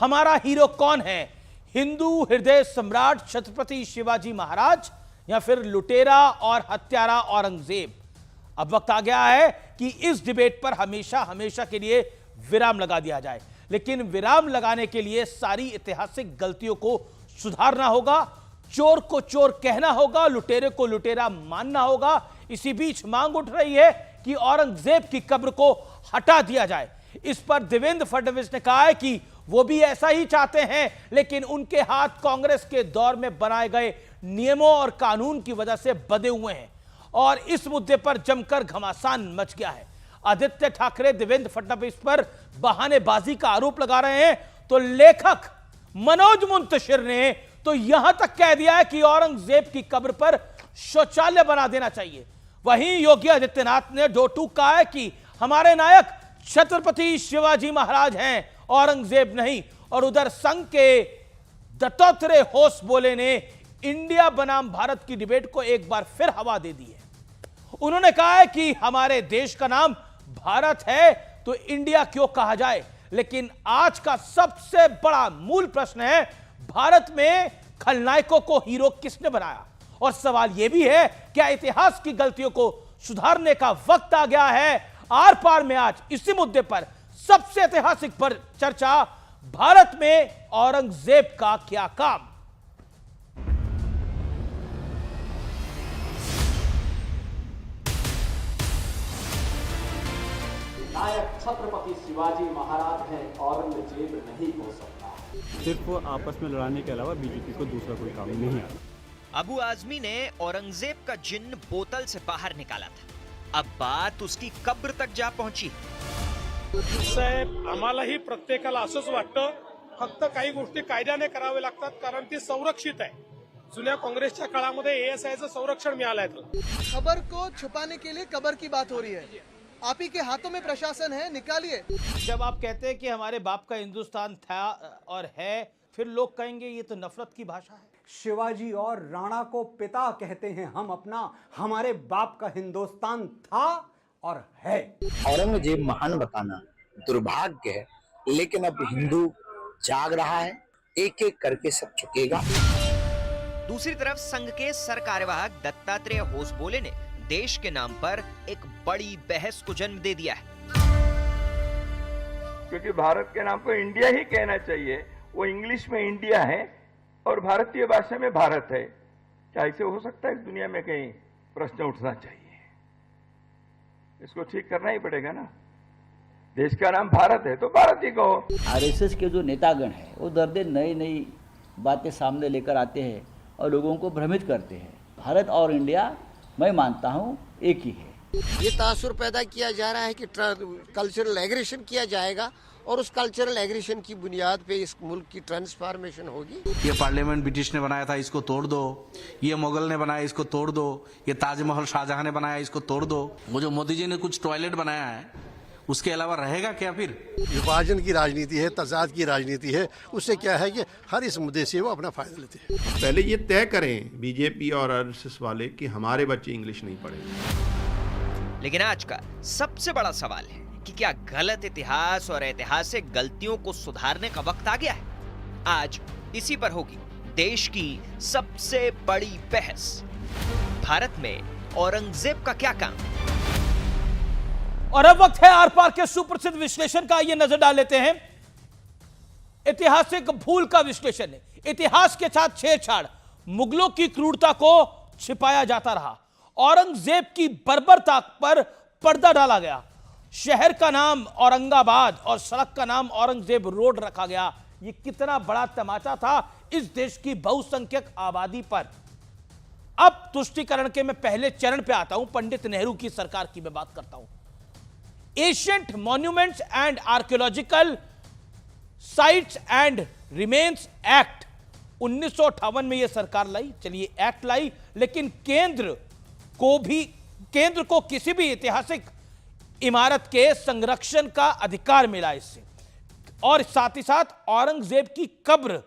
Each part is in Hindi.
हमारा हीरो कौन है, हिंदू हृदय सम्राट छत्रपति शिवाजी महाराज या फिर लुटेरा और हत्यारा औरंगजेब? अब वक्त आ गया है कि इस डिबेट पर हमेशा हमेशा के लिए विराम लगा दिया जाए, लेकिन विराम लगाने के लिए सारी ऐतिहासिक गलतियों को सुधारना होगा, चोर को चोर कहना होगा, लुटेरे को लुटेरा मानना होगा। इसी बीच मांग उठ रही है कि औरंगजेब की कब्र को हटा दिया जाए। इस पर देवेंद्र फडणवीस ने कहा है कि वो भी ऐसा ही चाहते हैं, लेकिन उनके हाथ कांग्रेस के दौर में बनाए गए नियमों और कानून की वजह से बंधे हुए हैं और इस मुद्दे पर जमकर घमासान मच गया है। आदित्य ठाकरे देवेंद्र फडणवीस पर बहानेबाजी का आरोप लगा रहे हैं, तो लेखक मनोज मुंतशिर ने तो यहां तक कह दिया है कि औरंगजेब की कब्र पर शौचालय बना देना चाहिए। वहीं योगी आदित्यनाथ ने दो टूक कहा है कि हमारे नायक छत्रपति शिवाजी महाराज हैं, औरंगजेब नहीं। और उधर संघ के दत्तात्रेय होसबोले ने इंडिया बनाम भारत की डिबेट को एक बार फिर हवा दे दी है। उन्होंने कहा है कि हमारे देश का नाम भारत है तो इंडिया क्यों कहा जाए, लेकिन आज का सबसे बड़ा मूल प्रश्न है भारत में खलनायकों को हीरो किसने बनाया। और सवाल यह भी है क्या इतिहास की गलतियों को सुधारने का वक्त आ गया है। आर पार में आज इसी मुद्दे पर सबसे ऐतिहासिक पर चर्चा, भारत में औरंगजेब का क्या काम। नायक छत्रपति शिवाजी महाराज हैं, औरंगजेब नहीं हो सकता। सिर्फ आपस में लड़ाने के अलावा बीजेपी को दूसरा कोई काम नहीं आता। अबू आजमी ने औरंगजेब का जिन्न बोतल से बाहर निकाला था, अब बात उसकी कब्र तक जा पहुंची। साहेब, आम्हालाही प्रत्येकाला असंच वाटतं, फक्त काही गोष्टी कायद्याने करावे लागतात कारण ती संरक्षित आहे। जुन्या काँग्रेसच्या काळामध्ये एएसआयचं संरक्षण मिळालंय। खबर को छुपाने के लिए कब्र की बात हो रही है। आप ही के हाथों में प्रशासन है, निकालिए। जब आप कहते हैं कि हमारे बाप का हिंदुस्तान था और है, फिर लोग कहेंगे ये तो नफरत की भाषा है। शिवाजी और राणा को पिता कहते हैं हम अपना, हमारे बाप का हिंदुस्तान था और है। औरंगजेब महान बताना दुर्भाग्य है, लेकिन अब हिंदू जाग रहा है, एक एक करके सब चुकेगा। दूसरी तरफ संघ के सरकार्यवाहक दत्तात्रेय होसबोले ने देश के नाम पर एक बड़ी बहस को जन्म दे दिया है। क्योंकि भारत के नाम को इंडिया ही कहना चाहिए, वो इंग्लिश में इंडिया है और भारतीय भाषा में भारत है। क्या ऐसे हो सकता है? दुनिया में कहीं प्रश्न उठना चाहिए, इसको ठीक करना ही पड़ेगा ना। देश का नाम भारत है तो भारत ही कहो। आरएसएस के जो नेतागण हैं वो दर्दे नई नई बातें सामने लेकर आते हैं और लोगों को भ्रमित करते हैं। भारत और इंडिया मैं मानता हूं एक ही है। ये तासुर पैदा किया जा रहा है कि कल्चरल एग्रेशन किया जाएगा और उस कल्चरल एग्रेशन की बुनियाद पे इस मुल्क की ट्रांसफॉर्मेशन होगी। ये पार्लियामेंट ब्रिटिश ने बनाया था, इसको तोड़ दो। ये मुगल ने बनाया, इसको तोड़ दो। ये ताजमहल शाहजहां ने बनाया, इसको तोड़ दो। वो जो मोदी जी ने कुछ टॉयलेट बनाया है, उसके अलावा रहेगा क्या? फिर विभाजन की राजनीति है, तजाद की राजनीति है। उससे क्या है कि हर इस मुद्दे से वो अपना फायदा लेते हैं। पहले ये तय करें बीजेपी और आरएसएस वाले कि हमारे बच्चे इंग्लिश नहीं पढ़ेंगे। लेकिन आज का सबसे बड़ा सवाल है कि क्या गलत इतिहास और ऐतिहासिक गलतियों को सुधारने का वक्त आ गया है? आज इसी पर होगी देश की सबसे बड़ी बहस। भारत में औरंगजेब का क्या काम? और अब वक्त है आर पार के सुप्रसिद्ध विश्लेषण का। ये नजर डाल लेते हैं ऐतिहासिक भूल का विश्लेषण है। इतिहास के साथ छेड़छाड़, मुगलों की क्रूरता को छिपाया जाता रहा, औरंगजेब की बर्बरता पर पर्दा डाला गया, शहर का नाम औरंगाबाद और सड़क का नाम औरंगजेब रोड रखा गया। ये कितना बड़ा तमाचा था इस देश की बहुसंख्यक आबादी पर। अब तुष्टीकरण के मैं पहले चरण पे आता हूं, पंडित नेहरू की सरकार की मैं बात करता हूं। Ancient monuments and archaeological sites and remains act 1958 में यह सरकार लाई। चलिए एक्ट लाई, लेकिन केंद्र को किसी भी ऐतिहासिक इमारत के संरक्षण का अधिकार मिला इससे। और साथ ही साथ औरंगजेब की कब्र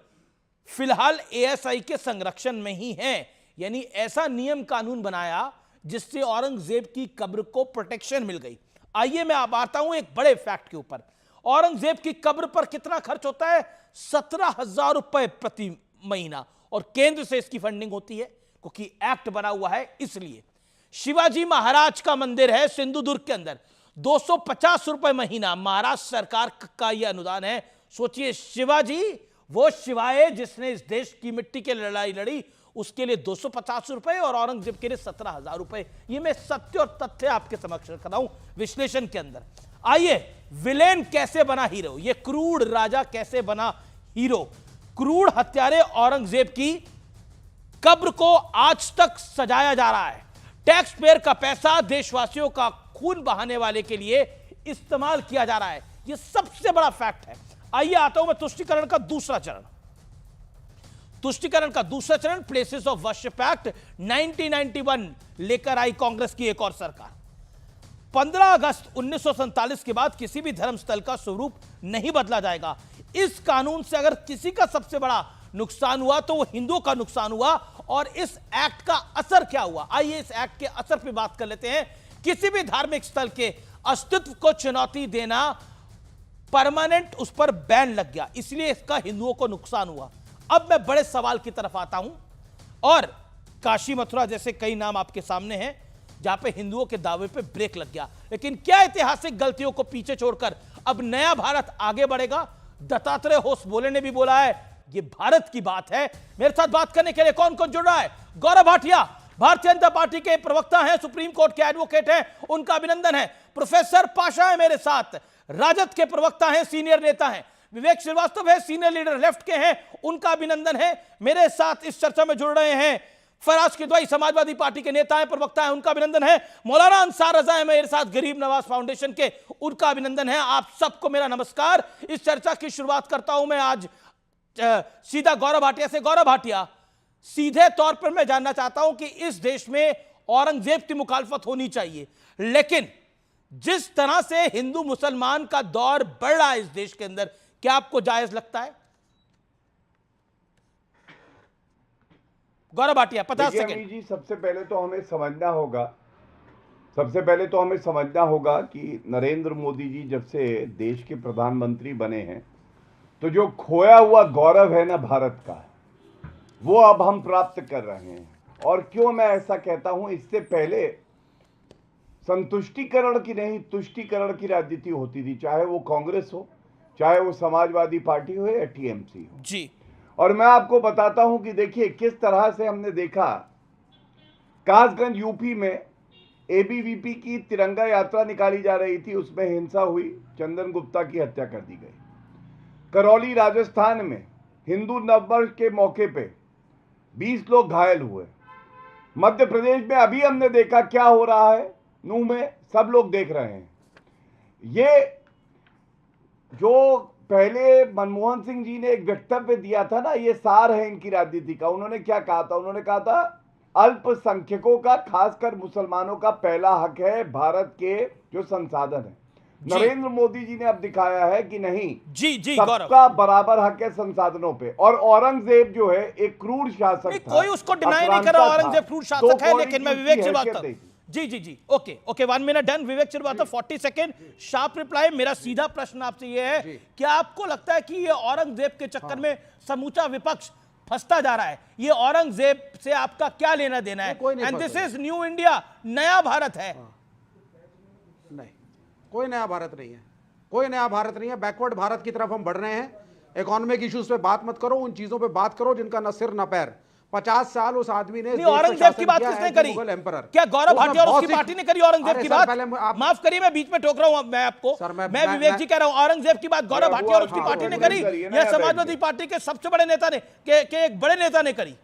फिलहाल एएसआई के संरक्षण में ही है। यानी ऐसा नियम कानून बनाया जिससे औरंगजेब की कब्र को प्रोटेक्शन मिल गई। आइए मैं अब आता हूं एक बड़े फैक्ट के ऊपर। औरंगजेब की कब्र पर कितना खर्च होता है? 17,000 रुपए प्रति महीना, और केंद्र से इसकी फंडिंग होती है क्योंकि एक्ट बना हुआ है। इसलिए शिवाजी महाराज का मंदिर है सिंधुदुर्ग के अंदर, 250 रुपए महीना महाराष्ट्र सरकार का यह अनुदान है। सोचिए, शिवाजी वो शिवाय जिसने इस देश की मिट्टी के लड़ाई लड़ी, उसके लिए 250 रुपए और औरंगजेब के लिए 17,000 रुपए। ये मैं सत्य और तथ्य आपके समक्ष रख रहा हूं विश्लेषण के अंदर। आइए, विलेन कैसे बना हीरो, ये क्रूर राजा कैसे बना हीरो। क्रूर हत्यारे औरंगजेब की कब्र को आज तक सजाया जा रहा है। टैक्स पेयर का पैसा देशवासियों का खून बहाने वाले के लिए इस्तेमाल किया जा रहा है। यह सबसे बड़ा फैक्ट है। आइए आता हूं मैं तुष्टीकरण का दूसरा चरण। तुष्टीकरण का दूसरा चरण, प्लेसेस ऑफ वर्शिप एक्ट 1991 लेकर आई कांग्रेस की एक और सरकार। 15 अगस्त 1947 के बाद किसी भी धर्मस्थल का स्वरूप नहीं बदला जाएगा। इस कानून से अगर किसी का सबसे बड़ा नुकसान हुआ तो वो हिंदुओं का नुकसान हुआ। और इस एक्ट का असर क्या हुआ, आइए इस एक्ट के असर पे बात कर लेते हैं। किसी भी धार्मिक स्थल के अस्तित्व को चुनौती देना परमानेंट, उस पर बैन लग गया, इसलिए इसका हिंदुओं को नुकसान हुआ। अब मैं बड़े सवाल की तरफ आता हूं, और काशी मथुरा जैसे कई नाम आपके सामने हैं जहां पे हिंदुओं के दावे पे ब्रेक लग गया। लेकिन क्या ऐतिहासिक गलतियों को पीछे छोड़कर अब नया भारत आगे बढ़ेगा? दत्तात्रेय होस बोले ने भी बोला है ये भारत की बात है। मेरे साथ बात करने के लिए कौन कौन जुड़ रहा है? गौरव भाटिया भारतीय जनता पार्टी के प्रवक्ता हैं, सुप्रीम कोर्ट के एडवोकेट हैं, उनका अभिनंदन है। प्रोफेसर पाशा है मेरे साथ, राजद के प्रवक्ता हैं, सीनियर नेता हैं। विवेक श्रीवास्तव है, सीनियर लीडर लेफ्ट के हैं, उनका अभिनंदन है। मेरे साथ इस चर्चा में जुड़ रहे हैं फराज किदवाई, समाजवादी पार्टी के नेता हैं, प्रवक्ता हैं, उनका अभिनंदन है। मौलाना अंसार रजा है मेरे साथ, गरीब नवाज फाउंडेशन के, उनका अभिनंदन है। आप सबको मेरा नमस्कार। इस चर्चा की शुरुआत करता हूं मैं आज सीधा गौरव भाटिया से। गौरव भाटिया, सीधे तौर पर मैं जानना चाहता हूं कि इस देश में औरंगजेब की मुखालफत होनी चाहिए, लेकिन जिस तरह से हिंदू मुसलमान का दौर बढ़ रहा है इस देश के अंदर, क्या आपको जायज लगता है? गौरव भाटिया 50 सेकंड। जी, सबसे पहले तो हमें समझना होगा कि नरेंद्र मोदी जी जब से देश के प्रधानमंत्री बने हैं, तो जो खोया हुआ गौरव है ना भारत का, वो अब हम प्राप्त कर रहे हैं। और क्यों मैं ऐसा कहता हूं, इससे पहले संतुष्टिकरण की नहीं, तुष्टिकरण की राजनीति होती थी, चाहे वो कांग्रेस हो, चाहे वो समाजवादी पार्टी हो या टीएमसी हो जी। और मैं आपको बताता हूं कि देखिए किस तरह से हमने देखा, कासगंज यूपी में एबीवीपी की तिरंगा यात्रा निकाली जा रही थी, उसमें हिंसा हुई, चंदन गुप्ता की हत्या कर दी गई। करौली राजस्थान में हिंदू नववर्ष के मौके पे 20 लोग घायल हुए। मध्य प्रदेश में अभी हमने देखा क्या हो रहा है, नूह में सब लोग देख रहे हैं। ये जो पहले मनमोहन सिंह जी ने एक वक्तव्य दिया था ना, ये सार है इनकी राजनीति का। उन्होंने क्या कहा था? उन्होंने कहा था अल्पसंख्यकों का, खासकर मुसलमानों का पहला हक है भारत के जो संसाधन है। नरेंद्र मोदी जी ने अब दिखाया है कि नहीं, सबका बराबर हक है संसाधनों पे। और औरंगजेब जो है एक क्रूर शासक था, कोई उसको डिनाई नहीं कर रहा औरंगजेब क्रूर शासक है, लेकिन मैं विवेक श्रीवास्तव, जी ओके 1 मिनट डन। विवेक श्रीवास्तव 40 सेकंड शार्प रिप्लाई। मेरा सीधा प्रश्न आपसे ये है, क्या आपको लगता है कि ये औरंगजेब के चक्कर में समूचा विपक्ष फंसता जा रहा है? ये औरंगजेब से आपका क्या लेना देना है? And this is new India, नया भारत है। नहीं, कोई नया भारत नहीं है, कोई नया भारत नहीं है। बैकवर्ड भारत की तरफ हम बढ़ रहे हैं। इकोनॉमिक इश्यूज पे बात मत करो, उन चीजों पे बात करो जिनका न सिर न पैर। 50 साल उस आदमी ने औरंगजेब की बात किसने करी? क्या गौरव भाटिया और उसकी पार्टी ने करी औरंगजेब की बात? माफ करिए, मैं बीच में टोक रहा हूं मैं आपको। मैं विवेक जी कह रहा हूं, औरंगजेब की बात गौरव भाटिया और उसकी पार्टी ने करी या समाजवादी पार्टी के सबसे बड़े नेता ने, के एक बड़े नेता ने करी?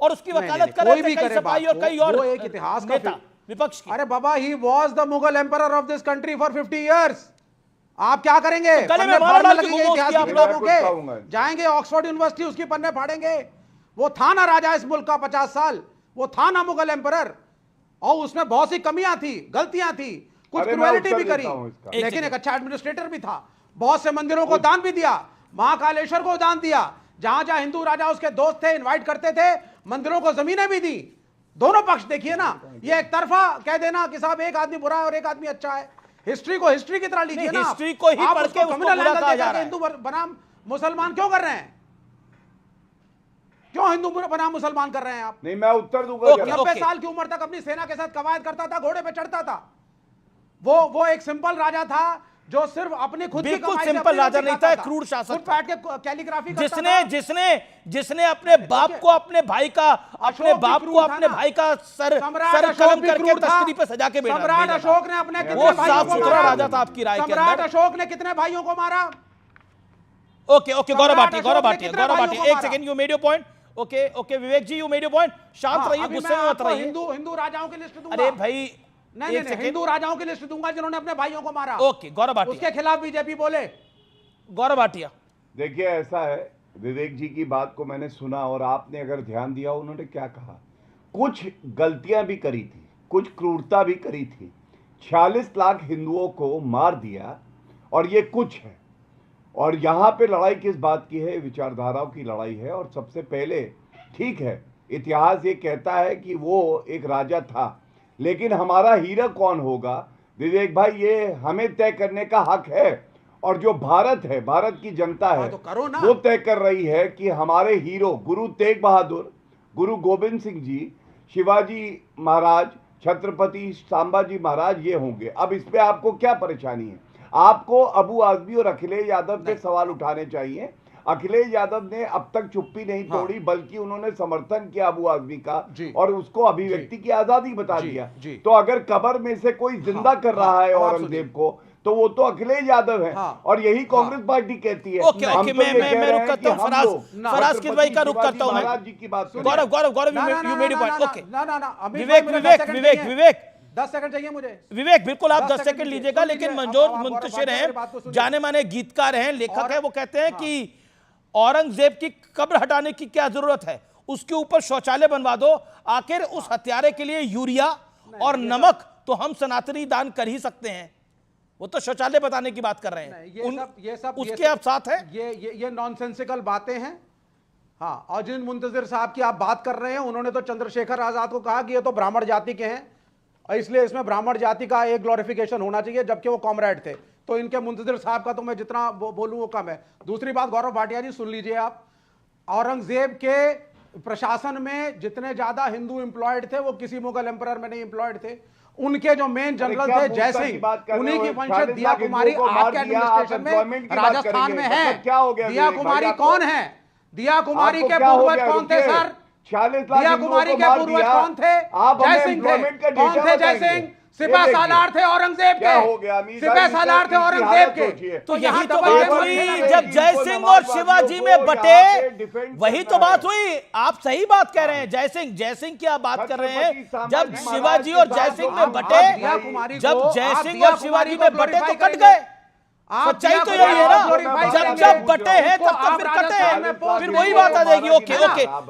और उसकी वकालत कर रहे थे कई सपाही और कई और एक इतिहास का नेता विपक्ष की। अरे बाबा, he was the Mughal emperor of this country for 50 years. आप क्या करेंगे? पन्ने फाड़ने लगेंगे इतिहास के लोगों के, जाएंगे ऑक्सफोर्ड यूनिवर्सिटी, उसकी पन्ने फाड़ेंगे। वो था ना राजा इस मुल्क का 50 साल, वो था ना मुगल एम्परर, और उसमें बहुत सी कमियां थी, गलतियां थी, कुछ क्रुएलिटी भी करी, लेकिन एक अच्छा एडमिनिस्ट्रेटर भी था। बहुत से मंदिरों को दान भी दिया, महाकालेश्वर को दान दिया, जहां जहां हिंदू राजा उसके दोस्त थे, इनवाइट करते थे, मंदिरों को जमीनें भी दी। दोनों पक्ष देखिए ना, ये एक तरफा कह देना कि साहब एक आदमी बुरा है और एक आदमी अच्छा है, हिस्ट्री को हिस्ट्री की तरह लीजिए ना। हिस्ट्री को ही पढ़ के उसको बुरा कहा जा रहा है। हिंदू बनाम मुसलमान क्यों कर रहे हैं? क्यों हिंदू बनाम मुसलमान कर रहे हैं आप? नहीं, मैं उत्तर दूंगा। 90 साल की उम्र तक अपनी सेना के साथ कवायद करता था, घोड़े पे चढ़ता था। वो एक सिंपल राजा था जो सिर्फ अपनी खुद की कमाई से सिंपल राजा नहीं था, क्रूर शासक था। बैठ के कैलीग्राफी जिसने अपने बाप को अपने भाई का सर कलम करके तख्ती पे सजा के भेजा। सम्राट अशोक ने अपने वो साफ सुथरा राजा था आपकी राय के अंदर। सम्राट अशोक ने कितने भाइयों को मारा? ओके गौरव भाटिया, एक second, you made your point. Okay Vivek ji, you made your point. शांत रहिए, गुस्से में मत रहिए। हिंदू राजाओं की लिस्ट दूंगा। अरे भाई नहीं, हिंदू राजाओं की लिस्ट दूंगा जिन्होंने अपने भाइयों को मारा। ओके गौरव भाटिया, उसके खिलाफ बीजेपी बोले। गौरव भाटिया, देखिए ऐसा है, विवेक जी की बात को मैंने सुना और आपने अगर ध्यान दिया उन्होंने क्या कहा, कुछ गलतियां भी करी थी, कुछ क्रूरता भी करी थी। 46 लाख हिंदुओं को मार दिया और ये कुछ है। और यहाँ पे लड़ाई किस बात की है? विचारधाराओं की लड़ाई है। और सबसे पहले ठीक है, इतिहास ये कहता है कि वो एक राजा था, लेकिन हमारा हीरो कौन होगा विवेक भाई, ये हमें तय करने का हक है। और जो भारत है, भारत की जनता है, तो करो ना। वो तय कर रही है कि हमारे हीरो गुरु तेग बहादुर, गुरु गोविंद सिंह जी, शिवाजी महाराज, छत्रपति संभाजी महाराज ये होंगे। अब इस पे आपको क्या परेशानी है? आपको अबू आजमी और अखिलेश यादव पे सवाल उठाने चाहिए। अखिलेश यादव ने अब तक चुप्पी नहीं तोड़ी, बल्कि उन्होंने समर्थन किया अबू आजमी का और उसको अभिव्यक्ति की आजादी बता दिया। तो अगर कब्र में से कोई जिंदा कर रहा है औरंगजेब को, तो वो तो अखिलेश यादव है। और यही कांग्रेस पार्टी कहती है। ओके, मैं रुक करता हूं, फराज किदवई का रुक करता हूं। महाराज जी की बात Gaurav you made point. Okay Vivek 10 second चाहिए मुझे। विवेक बिल्कुल आप 10 सेकंड लीजिएगा, लेकिन मंजूर मुंतशिर हैं, जाने माने गीतकार हैं, लेखक हैं, वो कहते हैं कि औरंगजेब की कब्र हटाने की क्या जरूरत है, उसके ऊपर शौचालय बनवा दो। आखिर उस हत्यारे के लिए यूरिया और नमक तो हम सनातनी दान कर ही सकते हैं, वो तो शौचालय बताने की बात कर रहे हैं। ये सब उसके आप साथ है। ये नॉनसेंसिकल बातें हैं। हाँ, और जिन मुंतजिर साहब की आप बात कर रहे हैं, उन्होंने तो चंद्रशेखर आजाद को कहा कि ये तो ब्राह्मण जाति के हैं और इसलिए इसमें ब्राह्मण जाति का एक ग्लोरिफिकेशन होना चाहिए, जबकि वो कॉमरेड थे। तो इनके मुंतजिर साहब का तो मैं जितना बोलूं वो कम है। दूसरी बात, गौरव भाटिया जी सुन लीजिए आप, औरंगजेब के प्रशासन में जितने ज्यादा हिंदू एम्प्लॉयड थे वो किसी मुगल एम्परर में नहीं एम्प्लॉयड थे। उनके जो मेन जनरल थे जयसिंह, उन्हीं की वंशज दिया कुमारी आपके एडमिनिस्ट्रेशन में राजस्थान में है। दिया कुमारी कौन है? दिया कुमारी के पूर्वज कौन थे सर? 46 लाख दिया कुमारी के पूर्वज कौन थे? जयसिंह थे। कौन थे जयसिंह? सिपह सालार थे औरंगजेब के। सिपह सालार थे औरंगजेब के। तो यही तो बात हुई जब जय सिंह और शिवाजी में बटे, वही तो बात हुई। आप सही बात कह रहे हैं। जय सिंह की आप बात कर रहे हैं, जब शिवाजी और जय सिंह में बटे, जब जय सिंह और शिवाजी में बटे तो कट गए। सच्चाई तो यही है ना, जब बटे हैं तब तो फिर कटे हैं, फिर वही बात आ जाएगी। ओके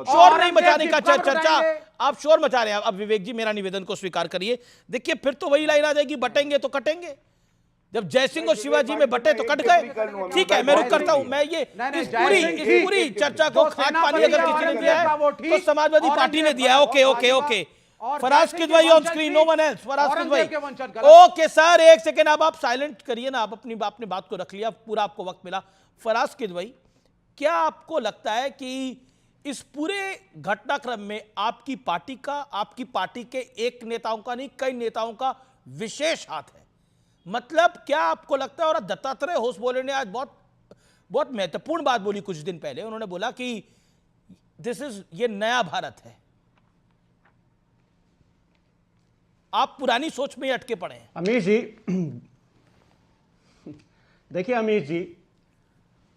शोर नहीं मचाने का चर्चा, आप शोर मचा रहे हैं। अब विवेक जी मेरा निवेदन को स्वीकार करिए। देखिए फिर तो वही लाइन आ जाएगी, बटेंगे तो कटेंगे। जब जय सिंह और शिवाजी में बटे तो कट गए। ठीक है, मैं रुक करता हूं। मैं ये इस पूरी चर्चा को खाद पानी अगर किसी ने दिया है तो समाजवादी पार्टी ने दिया है। Okay Faraz Kidwai on screen, no one else. Faraz Kidwai. Okay sir, एक सेकेंड, अब आप साइलेंट करिए ना, आप अपनी बात को रख लिया, पूरा आपको वक्त मिला। फराज किदवई, क्या आपको लगता है कि इस पूरे घटनाक्रम में आपकी पार्टी के एक नेताओं का नहीं, कई नेताओं का विशेष हाथ है? मतलब क्या आपको लगता है, और दत्तात्रेय होसबोले ने आज बहुत महत्वपूर्ण बात बोली कुछ दिन पहले, उन्होंने बोला कि ये नया भारत है। आप पुरानी सोच में ही अटके पड़े हैं। अमीश जी, देखिए अमीश जी,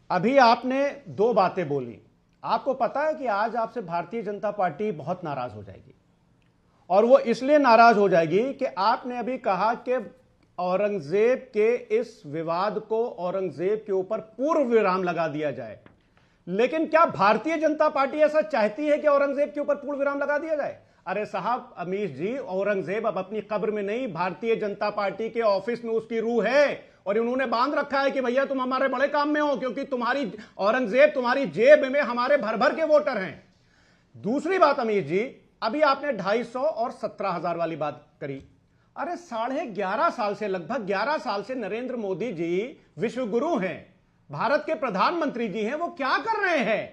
अभी आपने 2 बातें बोली। आपको पता है कि आज आपसे भारतीय जनता पार्टी बहुत नाराज हो जाएगी, और वो इसलिए नाराज हो जाएगी कि आपने अभी कहा कि औरंगजेब के इस विवाद को औरंगजेब के ऊपर पूर्व विराम लगा दिया जाए। लेकिन क्या भारतीय जनता पार्टी ऐसा चाहती है कि औरंगजेब के ऊपर पूर्व विराम लगा दिया जाए? अरे साहब अमीश जी, औरंगजेब अब अपनी कब्र में नहीं, भारतीय जनता पार्टी के ऑफिस में उसकी रूह है, और उन्होंने बांध रखा है कि भैया तुम हमारे बड़े काम में हो, क्योंकि तुम्हारी औरंगजेब तुम्हारी जेब में हमारे भर भर के वोटर हैं। दूसरी बात अमीश जी, अभी आपने 250 और 17,000 वाली बात करी। अरे 11.5 साल से, लगभग 11 साल से नरेंद्र मोदी जी विश्व गुरु हैं, भारत के प्रधानमंत्री जी हैं, वो क्या कर रहे हैं?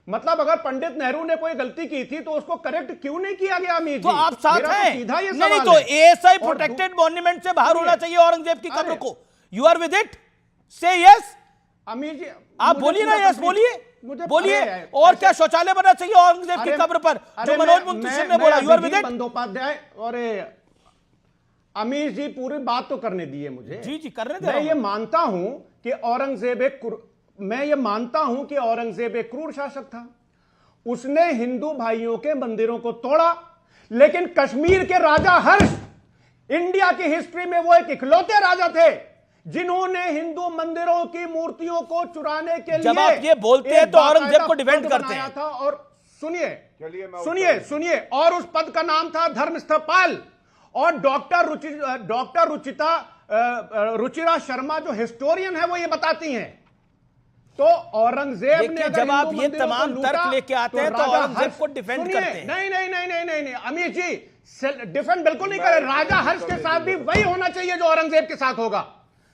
मतलब अगर पंडित नेहरू ने कोई गलती की थी तो उसको करेक्ट क्यों नहीं किया गया अमीर तो जी? आप साथ मेरा हैं? तो सीधा ये नहीं सवाल तो है। एएसआई प्रोटेक्टेड मॉन्यूमेंट से बाहर होना चाहिए औरंगजेब की कब्र को। You are with it? Say yes. Amir ji आप बोलिए ना, यस बोलिए, बोलिए। और क्या शौचालय बनना चाहिए औरंगजेब की कब्र पर, जो मनोज मुंतशिर ने बोला? You are with it? Bandopadhyay और अमीर जी पूरी बात तो करने दिए मुझे। जी जी करने दे। मैं ये मानता हूं कि औरंगजेब एक क्रूर शासक था। उसने हिंदू भाइयों के मंदिरों को तोड़ा, लेकिन कश्मीर के राजा हर्ष, इंडिया की हिस्ट्री में वो एक इकलौते राजा थे जिन्होंने हिंदू मंदिरों की मूर्तियों को चुराने के लिए, जब आप ये बोलते हैं तो औरंगजेब को डिफेंड करते हैं था। और सुनिए, और उस पद का नाम था धर्मस्थपाल। और डॉक्टर रुचिरा शर्मा जो हिस्टोरियन है वो ये बताती हैं। तो औरंगजेब ने जब आप ये तमाम तर्क लेके आते हैं तो औरंगजेब को डिफेंड करते हैं। नहीं अमीर जी, डिफेंड बिल्कुल नहीं करे। राजा हर्ष के साथ भी वही होना चाहिए जो औरंगजेब के साथ होगा।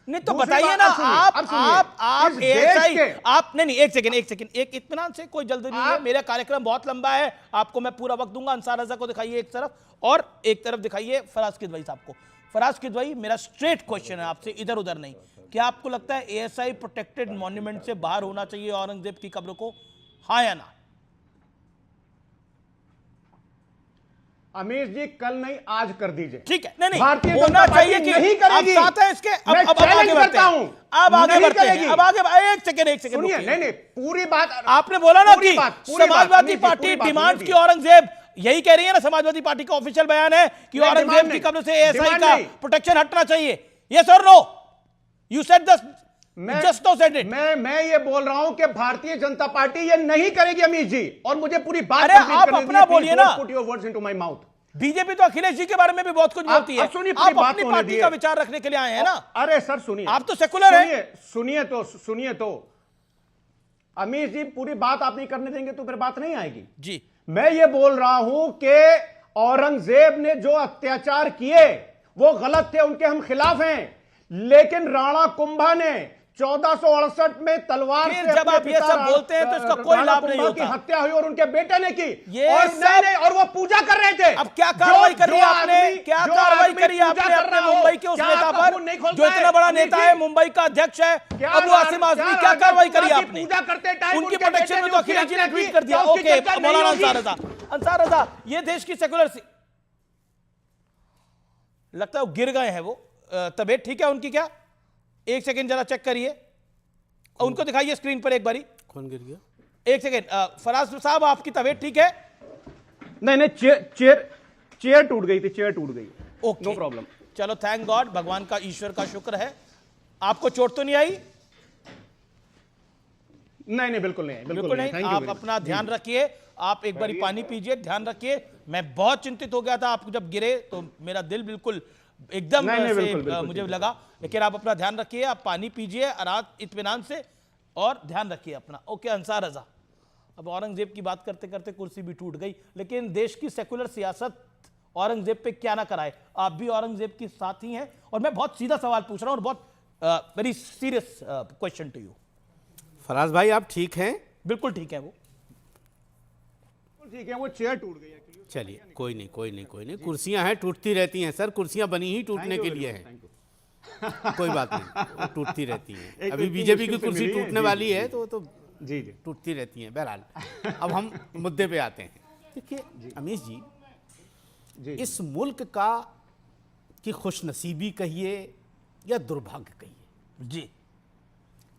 नहीं तो बताइए ना, आप एएसआई, आप नहीं, एक सेकंड, एक इत्मीनान से, कोई जल्दी नहीं है, मेरा कार्यक्रम बहुत लंबा है, आपको मैं पूरा वक्त दूंगा। अंसार रजा को दिखाइए एक तरफ, और एक तरफ दिखाइए फराज किदवई साहब को। फराज किदवई, मेरा स्ट्रेट क्वेश्चन है आपसे, इधर उधर नहीं। क्या आपको लगता है एएसआई प्रोटेक्टेड मॉन्यूमेंट से बाहर होना चाहिए औरंगजेब की कब्र को, हाँ या ना? अमीर जी कल नहीं आज कर दीजिए। ठीक है, नहीं भारतीय होना चाहिए कि नहीं करेगी। आप साथ हैं इसके। अब आगे बढ़ते हैं, अब आगे बढ़ते हैं, अब आगे। एक सेकंड सुनिए, नहीं पूरी बात आपने बोला ना कि समाजवादी पार्टी डिमांड की औरंगजेब, यही कह रही है ना, समाजवादी पार्टी का ऑफिशियल बयान है कि औरंगजेब की कब्र से एएसआई का प्रोटेक्शन हटना चाहिए। यस और no? You said this, just no said it. मैं ये बोल रहा हूं कि भारतीय जनता पार्टी ये नहीं करेगी अमीर जी, और मुझे पूरी बात आप अपना बोलिए ना। Put your words into my mouth. BJP तो अखिलेश जी के बारे में भी बहुत कुछ बोलती है। आप अपनी पार्टी का विचार रखने के लिए आए हैं ना। अरे सर सुनिए, आप तो सेकुलर हैं। सुनिए तो अमीर जी, पूरी बात आप नहीं करने देंगे तो फिर बात नहीं आएगी जी। मैं ये बोल रहा हूं कि औरंगजेब ने जो अत्याचार किए वो गलत थे, उनके हम खिलाफ हैं। लेकिन राणा कुंभा ने 1468 में तलवार से जब आप ये सब बोलते हैं तो इसका कोई लाभ नहीं होता। की हत्या हुई और उनके बेटे ने की, ये और नहीं, और वो पूजा कर रहे थे। अब क्या कार्रवाई करी आपने? क्या कार्रवाई करी आपने अपने मुंबई के उस नेता पर, जो इतना बड़ा नेता है, मुंबई का अध्यक्ष है अबू आसिम आजमी? क्या कार्रवाई करी आपने? पूजा करते टाइम उनकी प्रोटेक्शन में तो अखिलेश जी ने ट्वीट कर दिया। ओके, मौलाना अंसार रजा, ये देश की सेकुलर, लगता है वो गिर गए हैं। वो तबीयत ठीक है उनकी क्या? एक सेकंड जरा चेक करिए, उनको दिखाइए स्क्रीन पर एक बारी। कौन गिर गया? एक सेकंड, फराज साहब आपकी तबीयत ठीक है? नहीं, चेयर टूट गई थी, चेयर टूट गई। Okay, no problem. चलो, थैंक गॉड, भगवान का, ईश्वर का शुक्र है। आपको चोट तो नहीं आई? नहीं, बिल्कुल नहीं, बिल्कुल नहीं। आप अपना ध्यान रखिए, आप एक बारी पानी पीजिए, ध्यान रखिए। मैं बहुत चिंतित हो गया था आप जब गिरे, तो मेरा दिल बिल्कुल एकदम मुझे लगा। लेकिन आप अपना ध्यान रखिए, आप पानी पीजिए आराम इत्मीनान से, और ध्यान रखिए अपना। ओके अंसार रजा, अब औरंगजेब की बात करते करते कुर्सी भी टूट गई, लेकिन देश की सेकुलर सियासत औरंगजेब पे क्या ना कराए। आप भी औरंगजेब के साथ ही हैं, और मैं बहुत सीधा सवाल पूछ रहा हूं, और बहुत very serious question to you. Faraz भाई आप ठीक हैं? बिल्कुल ठीक है, वो ठीक है, वो चेयर टूट गई। चलिए, कोई नहीं, कुर्सियां हैं, टूटती रहती हैं सर, कुर्सियां बनी ही टूटने के लिए हैं। कोई बात नहीं, टूटती रहती हैं। अभी बीजेपी की कुर्सी टूटने वाली है तो जी टूटती रहती हैं। बहरहाल, अब हम मुद्दे पे आते हैं। देखिए अमीश जी, इस मुल्क की खुशनसीबी कहिए या दुर्भाग्य कहिए जी,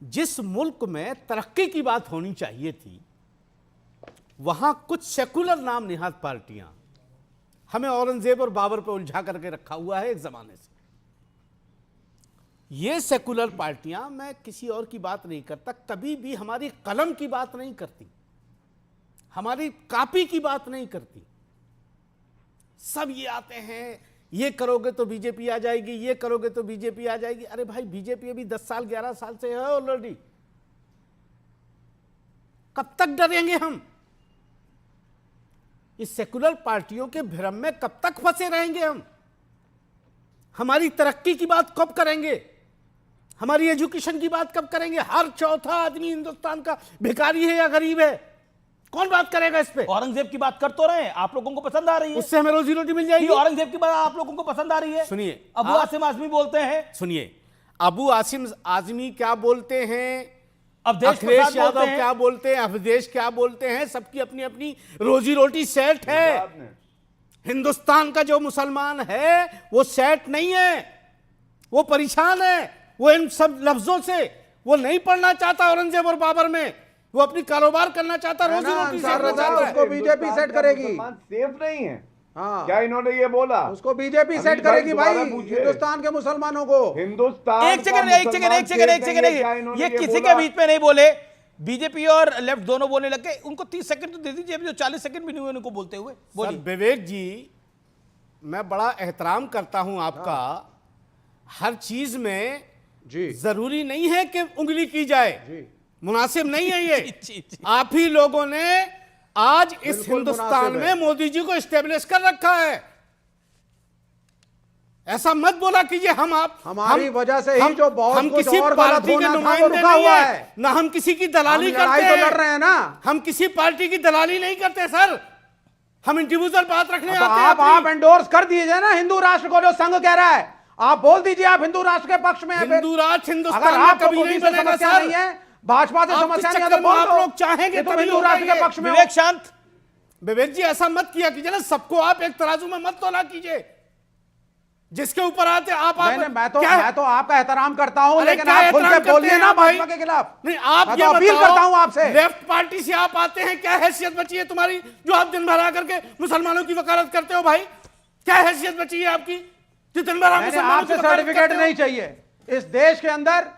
जिस मुल्क में तरक्की की बात होनी चाहिए थी, वहां कुछ सेकुलर नाम निहाद पार्टियां हमें औरंगजेब और बाबर पर उलझा करके रखा हुआ है एक जमाने से। ये सेकुलर पार्टियां, मैं किसी और की बात नहीं करता, कभी भी हमारी कलम की बात नहीं करती, हमारी कॉपी की बात नहीं करती। सब ये आते हैं, ये करोगे तो बीजेपी आ जाएगी, ये करोगे तो बीजेपी आ जाएगी। अरे भाई, बीजेपी अभी 10 साल 11 साल से है ऑलरेडी, कब तक डरेंगे हम? इस सेकुलर पार्टियों के भ्रम में कब तक फंसे रहेंगे हम? हमारी तरक्की की बात कब करेंगे? हमारी एजुकेशन की बात कब करेंगे? हर चौथा आदमी हिंदुस्तान का भिखारी है या गरीब है, कौन बात करेगा इस पे? औरंगजेब की बात कर तो रहे हैं, आप लोगों को पसंद आ रही है, उससे हमें रोजी रोटी मिल जाएगी। औरंगजेब की बात आप लोगों को पसंद आ रही है। सुनिए, अबू आसिम आजमी बोलते हैं, सुनिए अबू आसिम आजमी क्या बोलते हैं, अखिलेश यादव क्या बोलते हैं, अवधेश क्या बोलते हैं, सबकी अपनी अपनी रोजी रोटी सेट है। हिंदुस्तान का जो मुसलमान है वो सेट नहीं है, वो परेशान है, वो इन सब लफ्जों से वो नहीं पढ़ना चाहता औरंगजेब और बाबर में, वो अपनी कारोबार करना चाहता, रोजी रोटी सेट करना चाहता है। उसको बीजेपी सेट करेगी। सेफ नहीं है। हाँ, क्या इन्होंने ये बोला? उसको बीजेपी सेट करेगी भाई, हिंदुस्तान के मुसलमानों को। हिंदुस्तान एक सेकंड, ये किसी के बीच में नहीं बोले, बीजेपी और लेफ्ट दोनों बोलने लगे, उनको 30 सेकंड तो दे दीजिए, अभी जो 40 सेकंड भी नहीं हुए उनको बोलते हुए। बोलिए विवेक जी, मैं बड़ा एहतराम करता हूं आपका, हर चीज में जी जरूरी नहीं है कि उंगली की जाए, मुनासिब नहीं है ये। आप ही लोगों ने आज इस हिंदुस्तान में मोदी जी को स्टेब्लिश कर रखा है, ऐसा मत बोला कीजिए। हमारी वजह से ही जो बहुत हम कुछ किसी और पार्टी के नुमाइंदे नहीं है, ना हम किसी की दलाली करते हैं। तो लड़ रहे हैं ना, हम किसी पार्टी की दलाली नहीं करते सर, हम इंडिविजुअल बात रखने आते हैं। आप एंडोर्स कर दीजिए ना हिंदू राष्ट्र को, जो संघ कह रहा है, आप बोल दीजिए आप हिंदू राष्ट्र के पक्ष में हैं। हिंदू राष्ट्र हिंदुस्तान अगर में आपको कभी नहीं बनेगा समस्या सर, नहीं है, भाजपा से समस्या नहीं है, तो आप लोग चाहेंगे तो हिंदू राष्ट्र के पक्ष में। विवेक शांत, विवेक जी ऐसा मत किया कीजिए ना, सबको आप एक तराजू में मत तोला कीजिए, जिसके ऊपर आते आप मैं तो आपका एहतराम करता हूं, लेकिन आप खुल के बोलिए ना भाजपा के खिलाफ। नहीं, आप ये अपील करता हूं आपसे। लेफ्ट पार्टी से आप आते हैं, क्या हैसियत बची है तुम्हारी, जो आप दिन भर आकर के मुसलमानों की वकालत करते हो? भाई क्या हैसियत बची है आपकी, जितने बार आपसे सर्टिफिकेट नहीं चाहिए इस देश के अंदर।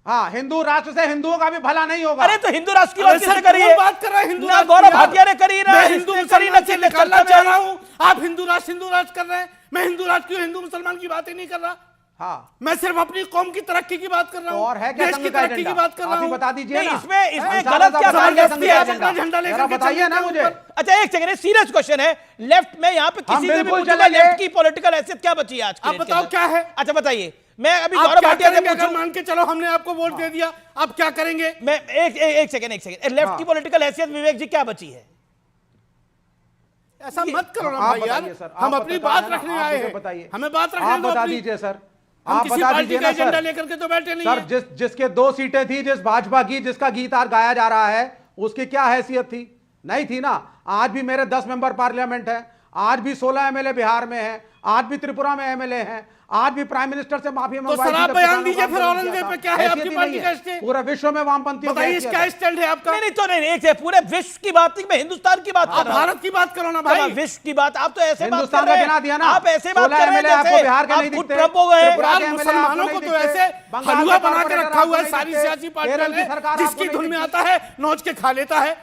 हाँ, हिंदू राष्ट्र से हिंदुओं का भी भला नहीं होगा। अरे तो हिंदू राष्ट्र की बात किसने करी है? बात कर रहे हैं हिंदू ना गौरव भाटिया ने करी, ना हिंदू मुसलमान से निकालना चाह रहा हूं। आप हिंदू राष्ट्र कर रहे हैं, मैं हिंदू राष्ट्र की हिंदू मुसलमान की बात ही नहीं कर रहा। हाँ, मैं सिर्फ अपनी कौम की तरक्की की बात कर रहा हूं, और है क्या देश की तरक्की की बात कर रहा हूं। बता दीजिए ना, इसमें गलत क्या झंडा लेकर बताइए ना मुझे। अच्छा एक सेकंड, सीरियस क्वेश्चन है, लेफ्ट में यहाँ पे किसी ने भी पूछा लेफ्ट की पॉलिटिकल हैसियत क्या बची है आज? आप बताओ क्या है? अच्छा बताइए, मैं अभी गौरव भाटिया से पूछूं, मान के चलो हमने आपको वोट दे दिया, आप क्या करेंगे? मैं एक सेकंड, लेफ्ट की पॉलिटिकल हैसियत विवेक जी क्या बची है? ऐसा मत करो ना भाई यार, हम अपनी बात रखने आए हैं, बताइए, हमें बात रखने आप दो। बता दीजिए सर, हम आप किसी बता पार्टी दीजिए का ना एजेंडा सर। लेकर के तो बैठे नहीं सर, जिसके 2 सीटें थी, जिस भाजपा की, जिसका गीत आज गाया जा रहा है, उसकी क्या हैसियत थी? नहीं थी ना। आज भी मेरे 10 मेंबर पार्लियामेंट है, आज भी 16 एमएलए बिहार में है, आज भी त्रिपुरा में एमएलए हैं, आज भी प्राइम मिनिस्टर से माफी मंगवाई। तो सर आप बयान दीजिए फिर औरंगजेब पे क्या है आपकी पार्टी का स्टैंड? पूरे विश्व में वामपंथी बताइए क्या स्टैंड है आपका? नहीं तो नहीं, एक पूरे विश्व की बात नहीं, मैं हिंदुस्तान की बात कर रहा हूं। भारत की बात करो ना भाई, विश्व की बात। आप तो ऐसे बात हिंदुस्तान कर रहे का गिना दिया ना, आप ऐसे बात कर रहे हैं आपको बिहार के नहीं खुद दिखते, ट्रम्प हो गए। मुसलमानों को तो ऐसे हलवा बना के रखा हुआ है सारी सियासी पार्टियों ने, जिसकी धुन में आता है नोच के खा लेता है,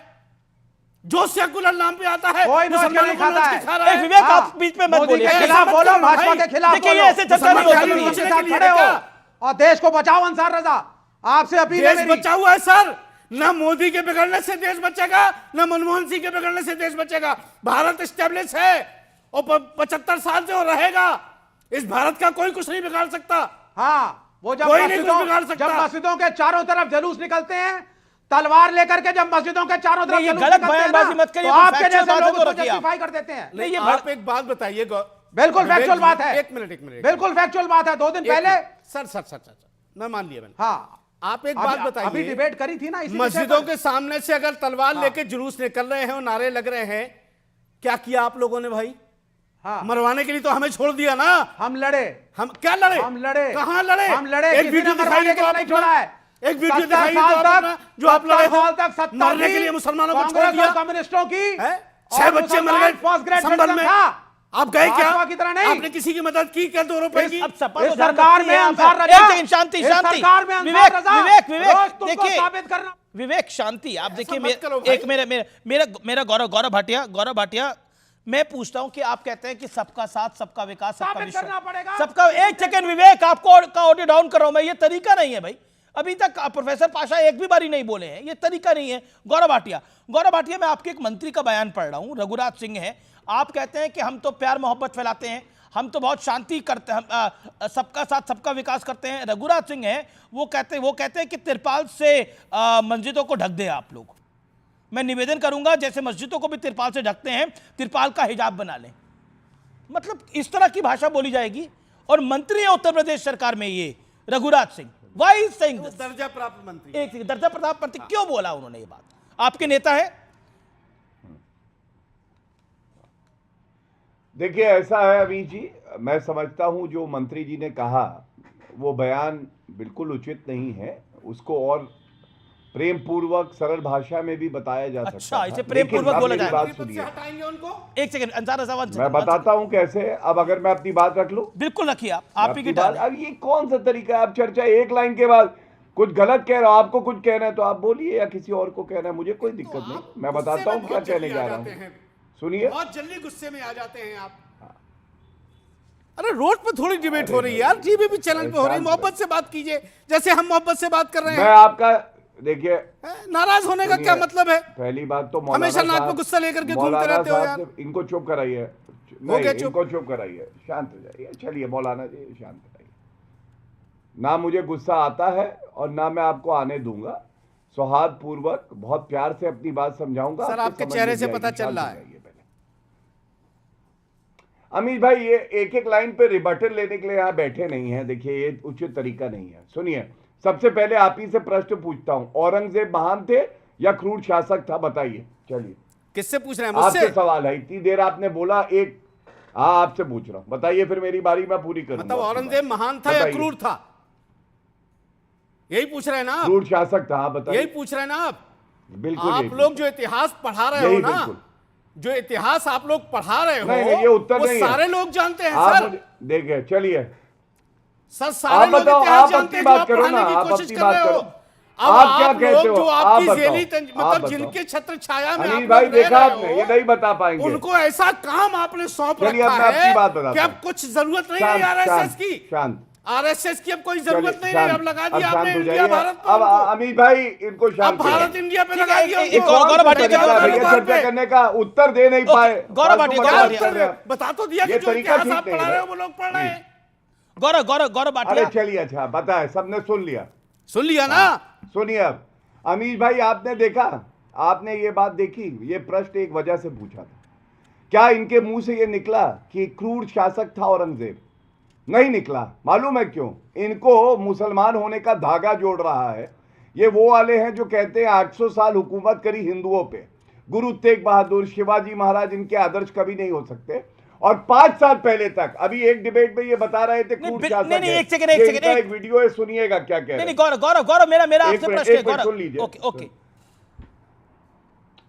जो सेकुलर नाम पे आता है मुसलमानों को नोच के खा रहा है। विवेक आप बीच में मत बोलिए, खिलाफ बोलो, भाजपा के खिलाफ देखिए ये ऐसे चर्चा नहीं होती। खड़े हो और देश को बचाओ। अंसार रजा, आपसे अपील है देश बचा हुआ है सर, ना मोदी के बिगड़ने से देश बचेगा, ना मनमोहन सिंह के बिगड़ने से देश बचेगा। भारत स्टेब्लिश है और 75 साल से वो रहेगा। इस भारत का कोई कुछ नहीं बिगाड़ सकता। हाँ, वो जब मस्जिदों के चारों तरफ जुलूस निकलते हैं तलवार लेकर के, जब मस्जिदों के चारों तरफ ये गलत बयानबाजी मत करिए, तो आपके जैसे लोग तो उसको जस्टिफाई कर देते हैं। नहीं, आप एक बात बताइए। बिल्कुल फैक्चुअल बात है। एक मिनट बिल्कुल फैक्चुअल बात है। 2 दिन पहले सर मैं मान लिया मैंने। हाँ, आप एक बात बताइए, अभी डिबेट करी थी ना, मस्जिदों के सामने से अगर तलवार लेके जुलूस निकल रहे हैं और नारे लग रहे हैं, क्या किया आप लोगों ने भाई? हाँ, मरवाने के लिए तो हमें छोड़ दिया ना। हम लड़े। हम क्या लड़े? हम लड़े। कहां लड़े? हम लड़े। एक वीडियो दिखाइए तो नहीं छोड़ा है। एक वीडियो दिखाइए तो जो आप लड़े हो मरने के लिए मुसलमानों को छोड़ दिया। कम्युनिस्टों की 6 बच्चे मर गए संभल में, आप गए क्या? की तरह नहीं। आपने किसी की मदद की क्या 2 रुपए की? अब सपा तो सरकार में अंसार रजा, शांति देखिए साबित करना। विवेक शांति, आप देखिए एक मेरा गौरव भाटिया, मैं पूछता हूं कि आप कहते हैं कि सबका साथ, सबका विकास, सबका विश्वास, सबका। एक सेकंड विवेक, आपको ऑडियो डाउन कर रहा हूं मैं, ये तरीका नहीं है भाई। अभी तक प्रोफेसर पाशा एक भी बारी नहीं बोले हैं, ये तरीका नहीं है। गौरव भाटिया मैं आपके एक मंत्री का बयान पढ़ रहा हूं, रघुराज सिंह है। आप कहते हैं कि हम तो प्यार मोहब्बत फैलाते हैं, हम तो बहुत शांति करते हैं, सबका साथ सबका विकास करते हैं। रघुराज सिंह है, वो कहते हैं कि तिरपाल से मस्जिदों को ढक दें आप लोग। मैं निवेदन करूंगा जैसे मस्जिदों को भी तिरपाल से ढकते हैं, तिरपाल का हिजाब बना लें। मतलब इस तरह की भाषा बोली जाएगी। और मंत्री है उत्तर प्रदेश सरकार में ये Raghuraj Singh, why saying this? दर्जा प्राप्त मंत्री, एक दर्जा प्राप्त मंत्री, क्यों बोला उन्होंने ये बात? आपके नेता है। देखिए ऐसा है अभी जी, मैं समझता हूं जो मंत्री जी ने कहा वो बयान बिल्कुल उचित नहीं है, उसको और प्रेम पूर्वक सरल भाषा में भी बताया जा सकता है। अच्छा, इसे प्रेम पूर्वक बोला जाए। बात सुनिए, हटाएंगे उनको। एक सेकंड अंसार रजा, मैं बताता हूं कैसे। अब अगर मैं अपनी बात रख लूं, बिल्कुल रखिए आप ही की बात। अब ये कौन सा तरीका है? आप चर्चा एक लाइन के बाद कुछ गलत कह रहे हो, आपको कुछ कहना है तो आप बोलिए, या किसी और को कहना है, मुझे कोई दिक्कत नहीं। मैं बताता हूँ क्या कहने जा रहा हूँ, सुनिए। बहुत जल्दी गुस्से में आ जाते हैं आप। अरे रोड पे थोड़ी डिबेट हो रही है यार, टीवी भी चैनल पे हो रही है, मोहब्बत से बात कीजिए जैसे हम मोहब्बत से बात कर रहे हैं। मैं आपका देखिए, नाराज होने का क्या मतलब है? पहली बात तो हमेशा नाक पे गुस्सा लेकर के घूमते रहते हो यार। इनको चुप कराइए, इनको चुप कराइए, शांत हो जाइए। चलिए मौलाना जी शांत कराइए। ना मुझे गुस्सा आता है और ना मैं आपको आने दूंगा। सौहार्द पूर्वक बहुत प्यार से अपनी बात समझाऊंगा। सर आपके चेहरे से पता चल रहा है। अमीर भाई ये एक एक लाइन पे रिबटल लेने के लिए यहाँ बैठे नहीं है। देखिए ये उचित तरीका नहीं है। सुनिए, सबसे पहले आप ही से प्रश्न पूछता हूं, औरंगजेब महान थे या क्रूर शासक था? बताइए। चलिए किससे पूछ रहे हैं? मुझसे। आपसे सवाल है, इतनी देर आपने बोला। एक आपसे पूछ रहा हूं, बताइए, फिर मेरी बारी मैं पूरी करूंगा। मतलब औरंगजेब महान था या क्रूर था, यही पूछ रहे हैं ना आप? क्रूर शासक था, बताइए। यही पूछ रहे हैं ना आप? बिल्कुल। आप लोग जो इतिहास पढ़ा रहे हो ना, जो इतिहास आप लोग पढ़ा रहे हो, नहीं, ये उत्तर वो नहीं सारे है। लोग जानते हैं आप सर। देखिए, चलिए सर सारे लोग इतिहास जानते हैं, जो आप पढ़ाने की कोशिश कर रहे हो। अब आप क्या कहते हो? जो आपकी जेली मतलब जिनके छत्र छाया में आप भाई लोग देखा रह आपने, रहे ये हो, नहीं बता पाएंगे। उनको ऐसा काम आपने सौंप चलिए, रखा अब मैं है आपकी बात बताता कि अब कुछ जरूरत नहीं है आरएसएस की। शांत, आरएसएस की अब कोई जरूरत नहीं है। अब लगा दिया आपने शांत हो इंडिया जाइए। भारत पे। अब अमीर भाई इनको शांत अब भारत इंडिया पे लगा दिया एक गौरव भाटिया चर्चा करने का उत्तर दे नहीं पाए। गौरव भाटिया बता तो दिया कि जो इतिहास आप पढ़ा रहे हो वो लोग पढ़ रहे हैं। गौरव भाटिया, अरे चलिए, अच्छा बताए, सबने सुन लिया ना। सुनिए अब अमीर भाई, आपने देखा, आपने ये बात देखी, ये प्रश्न एक वजह से पूछा था। क्या इनके मुंह से ये निकला कि क्रूर शासक था औरंगजेब? नहीं निकला। मालूम है क्यों? इनको मुसलमान होने का धागा जोड़ रहा है। ये वो वाले हैं जो कहते हैं 800 साल हुकूमत करी हिंदुओं पे। गुरु तेग बहादुर, शिवाजी महाराज इनके आदर्श कभी नहीं हो सकते। और 5 साल पहले तक, अभी एक डिबेट में ये बता रहे थे क्रूर शासक है। एक सेकंड, एक वीडियो है, सुनिएगा क्या कह रहे हैं। गौरव मेरा आपसे प्रश्न है। सुन लीजिए। ओके।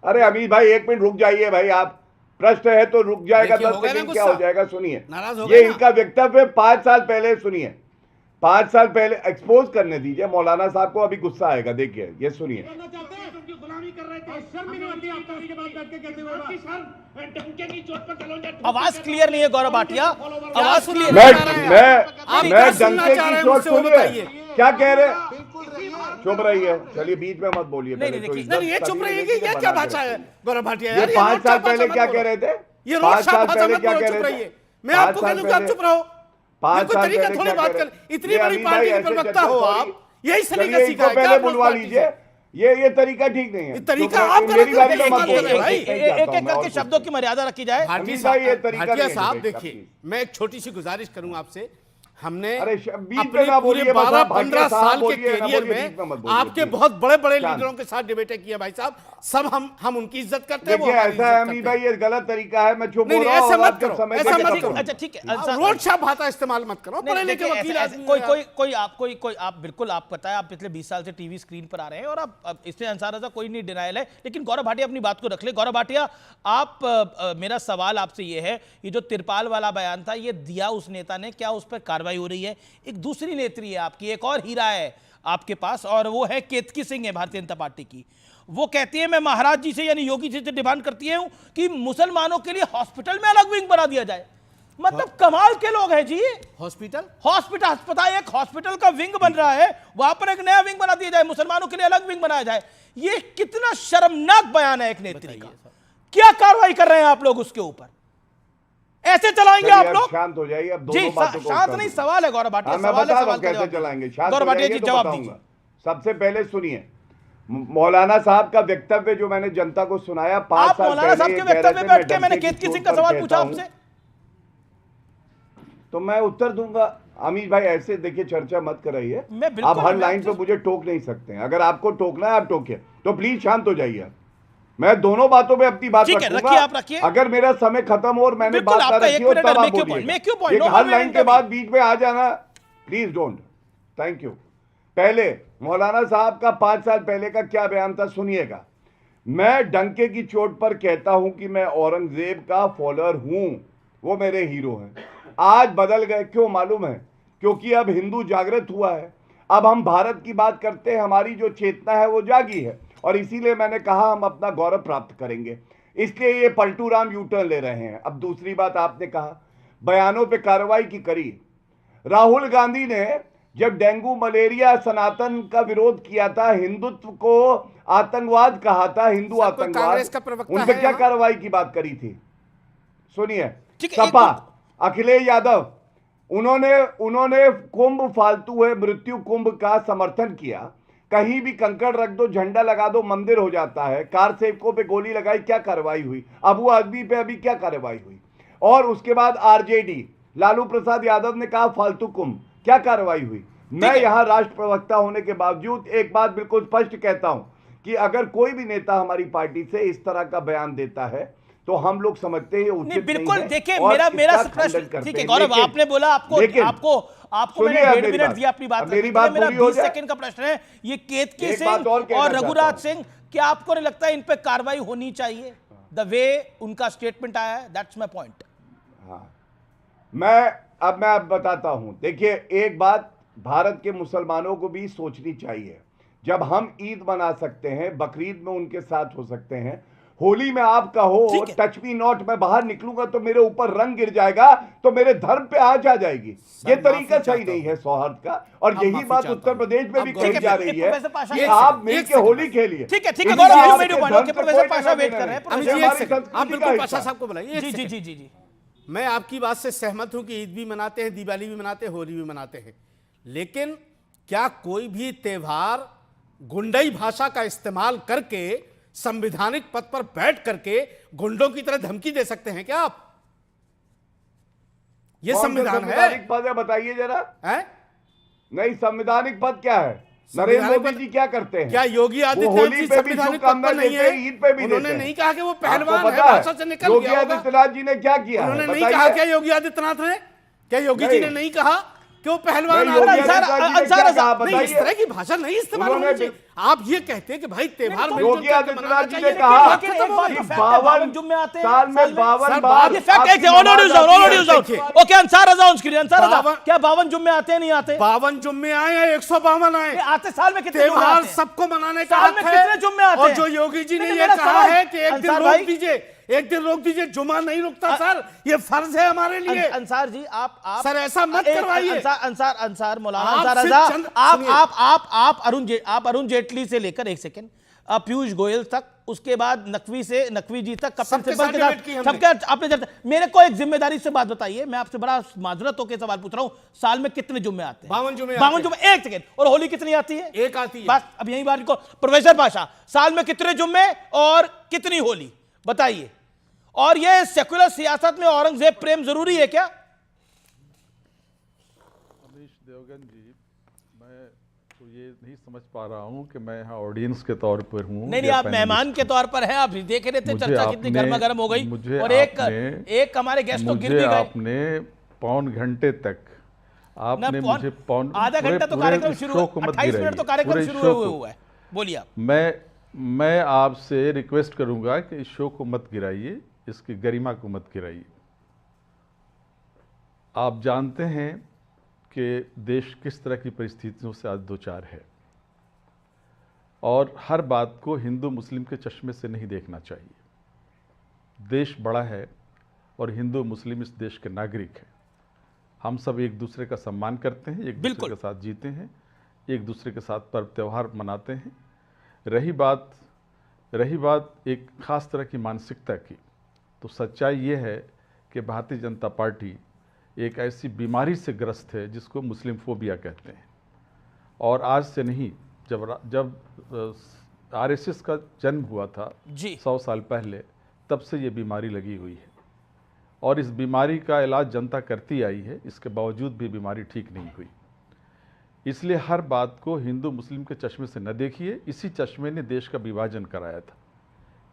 अरे अमीर भाई एक मिनट रुक जाइए भाई, आप प्रश्न है तो रुक जाएगा, 10 सेकंड क्या हो जाएगा? सुनिए, ये इनका वक्तव्य 5 साल पहले, सुनिए, 5 साल पहले। एक्सपोज करने दीजिए मौलाना साहब को, अभी गुस्सा आएगा। देखिए ये सुनिए। आवाज क्लियर नहीं है गौरव भाटिया, आवाज क्लियर। मैं डंके की चोट, सुनिए क्या कह रहे। चुप रही है, चलिए बीच में मत बोलिए। नहीं ये चुप रही है कि ये क्या भाषा है गौरव भाटिया? ये 5 साल पहले क्या कह रहे थे? ये 5 साल पहले क्या कह रहे थे? मैं आपको कह दूं कि आप चुप रहो। 5 साल तरीका थोड़ी बात कर, इतनी बड़ी पार्टी के प्रवक्ता हो आप, यही सलीका सीखा है। पहले बुलवा लीजिए, ये तरीका ठीक नहीं है। तरीका आप मेरी बारी में मत बोलिए भाई, एक एक करके शब्दों की मर्यादा रखी जाए। भाटिया साहब देखिए, मैं एक छोटी सी गुजारिश करूं आपसे। हमने अपने पूरे 12-15 साल के कैरियर में आपके बहुत बड़े बड़े लीडरों के साथ डिबेटें की है भाई साहब। सब हम उनकी इज्जत करते हैं। ऐसा है अमीर भाई, ये गलत तरीका है। मैं चुप हो रहा हूं, ऐसा मत करो। अच्छा ठीक है, रोड शॉप भाषा इस्तेमाल मत करो। पढ़े लिखे वकील आदमी कोई आप बिल्कुल, आप पता है आप पिछले 20 साल से टीवी स्क्रीन पर आ रहे हैं और आप इससे अंसार रजा कोई नहीं डिनायल है। लेकिन गौरव भाटिया अपनी बात को रख ले। गौरव भाटिया, आप मेरा सवाल आपसे ये है, ये जो तिरपाल वाला बयान था ये दिया उस नेता ने, क्या उस पर कार्रवाई हो रही है? एक दूसरी नेत्री है आपकी, एक और हीरा है आपके पास, और वो है केतकी सिंह है भारतीय जनता पार्टी की। वो कहती है मैं महाराज जी से यानी योगी जी से डिमांड करती हूं कि मुसलमानों के लिए हॉस्पिटल में अलग विंग बना दिया जाए। मतलब कमाल के लोग हैं जी। अस्पताल, एक हॉस्पिटल का विंग बन रहा है, वहां पर एक नया विंग बना दिया जाए, मुसलमानों के लिए अलग विंग बनाया जाए। ये कितना शर्मनाक बयान है एक नेत्री का। क्या कार्रवाई कर रहे हैं आप लोग उसके ऊपर? ऐसे चलाएंगे आप लोग? शांत हो जाइए। अब जी, दोनों बातों को शांत नहीं, सवाल है गौरव भाटिया, मैं सवाल है, बता सवाल दूं का कैसे जवाब चलाएंगे। दीजिए। शांत गौरव हो भाटिया जाएंगे जी तो जवाब बताऊंगा। दीजिए। सबसे पहले सुनिए, मौलाना साहब का वक्तव्य जो मैंने जनता को सुनाया 5 आप साल मौलाना साहब पहले, के ये कह रहे वक्तव्य थे, पे मैं अटके, मैंने डंके की केतकी सिंह चोट का पर सवाल कहता पूछा हूं, आपसे, तो मैं उत्तर दूंगा। अमीश भाई ऐसे देखिए चर्चा मत कराइए, मैं बिल्कुल- आप हर मैं लाइन पे मुझे टोक नहीं सकते हैं। अगर आपको टोकना है आप टोकिए, तो प्लीज शांत हो जाइए। मैं दोनों बातों पे अपनी बात ठीक है, रखूंगा। रखिए, आप रखिए। अगर मेरा समय खत्म हो और मैंने बिल्कुल, बात ना आपका रखी एक हो मिनट तब है, आप make your point, make your point, बोलिएगा। no her one line will के बाद बीच में आ जाना, प्लीज डोंट। Thank you. पहले मौलाना साहब का 5 साल पहले का क्या बयान था सुनिएगा। मैं डंके की चोट पर कहता हूं कि मैं औरंगजेब का फॉलोअर हूं, वो मेरे हीरो हैं। आज बदल गए, क्यों मालूम है? क्योंकि अब हिंदू जागृत हुआ है। अब हम भारत की बात करते हैं, हमारी जो चेतना है वो जागी है, और इसीलिए मैंने कहा हम अपना गौरव प्राप्त करेंगे। इसलिए ये पलटू राम यूटर्न ले रहे हैं। अब दूसरी बात, आपने कहा बयानों पे कार्रवाई की करी। राहुल गांधी ने जब डेंगू मलेरिया सनातन का विरोध किया था, हिंदुत्व को आतंकवाद कहा था, हिंदू कांग्रेस का आतंकवाद, प्रवक्ता उन पे है क्या यहाँ? कार्रवाई की बात करी थी? सुनिए, ठीक है, सपा अखिलेश यादव, उन्होंने कुंभ फालतू है मृत्यु कुंभ का समर्थन किया। कहीं भी कंकड़ रख दो, झंडा लगा दो, मंदिर हो जाता है। कार सेवकों पे गोली लगाई, क्या कार्रवाई हुई? अबू आदमी पे अभी क्या कार्रवाई हुई? और उसके बाद आरजेडी लालू प्रसाद यादव ने कहा फालतू कुंभ, क्या कार्रवाई हुई? मैं यहां राष्ट्र प्रवक्ता होने के बावजूद एक बात बिल्कुल स्पष्ट कहता हूं कि अगर कोई भी नेता हमारी पार्टी से इस तरह का बयान देता है तो हम लोग समझते हैं नहीं, उचित बिल्कुल। नहीं है देखिए, और मेरा इसका प्रश्न, खंडन करते ठीक है हैं। गौरव, लेकिन- आपने बोला आपको मैंने सुनिए 1.5 मिनट दिया अपनी बात अब मेरी रखने के बात लिए। मेरा पूरी हो 20 जाए। सेकंड का प्रश्न है, ये केतकी एक सिंह बात और कहना और चाहता रघुराज हूं। सिंह, क्या आपको नहीं लगता इन पे कार्रवाई होनी चाहिए? द वे उनका स्टेटमेंट आया है, दैट्स माय पॉइंट। हाँ, मैं अब बताता हूं। देखिए, एक बात भारत के मुसलमानों को भी सोचनी चाहिए। जब हम ईद मना सकते हैं, बकरीद में उनके साथ हो सकते हैं, होली में आप कहो टच मी नॉट, मैं बाहर निकलूंगा तो मेरे ऊपर रंग गिर जाएगा, तो मेरे धर्म पे आंच आ जाएगी। ये तरीका सही नहीं है सौहार्द का। और यही बात उत्तर प्रदेश में भी कही जा रही है कि आप मिलकर होली खेलिए। ठीक है, गौरव, प्रोफेसर पाशा वेट कर रहे हैं। आप बिल्कुल पाशा साहब को बुलाइए। जी जी जी जी जी। मैं आपकी बात से सहमत हूं कि ईद भी मनाते हैं, दिवाली भी मनाते हैं, होली भी मनाते हैं, लेकिन क्या कोई भी त्योहार गुंडई भाषा का इस्तेमाल करके संवैधानिक पद पर बैठ करके गुंडों की तरह धमकी दे सकते हैं क्या आप? ये संविधान है? पद है, बताइए जरा। है नहीं, संवैधानिक पद क्या है? नरेंद्र मोदी जी क्या करते हैं? क्या योगी आदित्यनाथ जी संवैधानिक पद पर नहीं है? ईद पे भी उन्होंने नहीं कहा कि वो पहलवान है, है भाषा से निकल योगी गया होगा। आदित्यनाथ जी ने क्या किया? उन्होंने नहीं कहा क्या योगी आदित्यनाथ ने? क्या योगी जी ने नहीं कहा कि वो पहलवान नहीं, नहीं, इस तरह की भाषा नहीं इस्तेमाल होनी चाहिए। आप ये कहते हैं कि भाई त्योहार योगी आदित्यनाथ जी ने कहा कि 52 जुम्मे आते हैं साल में 52 बार। Okay, Ansar Raza on screen, Ansar Raza, क्या 52 जुम्मे आते हैं? नहीं आते? 52 जुम्मे आए हैं, 152 आए आते। साल में कितने त्योहार सबको मनाने का साल में कितने जुम्मे आते हैं? और जो योगी जी ने ये कहा है कि एक दिन रोक दीजिए, एक दिन रोक दीजिए, जुमा नहीं रुकता सर, ये फर्ज है हमारे लिए। अंसार जी, आप सर ऐसा मत करवाइए। अंसार मौलाना अंसार रजा, आप अरुण जेटली से लेकर, एक सेकंड, पीयूष गोयल तक, उसके बाद नकवी जी तक, कपिल सिब्बल के साथ सबके आपने मेरे को एक जिम्मेदारी से बात बताइए। मैं आपसे बड़ा माजरत होकर सवाल पूछ रहा हूं, साल में कितने जुम्मे आते हैं? 52 जुम्मे। 52 जुम्मे। एक सेकंड, और होली कितनी आती है? एक आती है। बस अब यही बात को, प्रोफेसर पाशा, साल में कितने जुम्मे और कितनी होली बताइए? और ये सेकुलर सियासत में औरंगजेब प्रेम जरूरी है क्या? अमीश देवगन जी, मैं तो ये नहीं समझ पा रहा हूं कि मैं यहाँ ऑडियंस के तौर पर हूं। नहीं, आप मेहमान के तौर पर हैं। आप देख रहे थे चर्चा कितनी गर्मा गर्म हो गई, और एक हमारे गेस्ट तो गिर भी गए। आपने पौन घंटे तक आपने मुझे आधा घंटा तो कार्यक्रम शुरू, 28 मिनट तो कार्यक्रम शुरू हुआ है। बोलिए आप। मैं आपसे रिक्वेस्ट करूंगा कि इस शो को मत गिराइए, इसकी गरिमा को मत गिराइए। आप जानते हैं कि देश किस तरह की परिस्थितियों से आज दो चार है, और हर बात को हिंदू मुस्लिम के चश्मे से नहीं देखना चाहिए। देश बड़ा है और हिंदू मुस्लिम इस देश के नागरिक हैं। हम सब एक दूसरे का सम्मान करते हैं, एक दूसरे के साथ जीते हैं, एक दूसरे के साथ पर्व त्यौहार मनाते हैं। रही बात एक ख़ास तरह की मानसिकता की, तो सच्चाई ये है कि भारतीय जनता पार्टी एक ऐसी बीमारी से ग्रस्त है जिसको मुस्लिम फोबिया कहते हैं। और आज से नहीं, जब आरएसएस का जन्म हुआ था 100 साल पहले, तब से ये बीमारी लगी हुई है और इस बीमारी का इलाज जनता करती आई है। इसके बावजूद भी बीमारी ठीक नहीं हुई। इसलिए हर बात को हिंदू मुस्लिम के चश्मे से न देखिए। इसी चश्मे ने देश का विभाजन कराया था।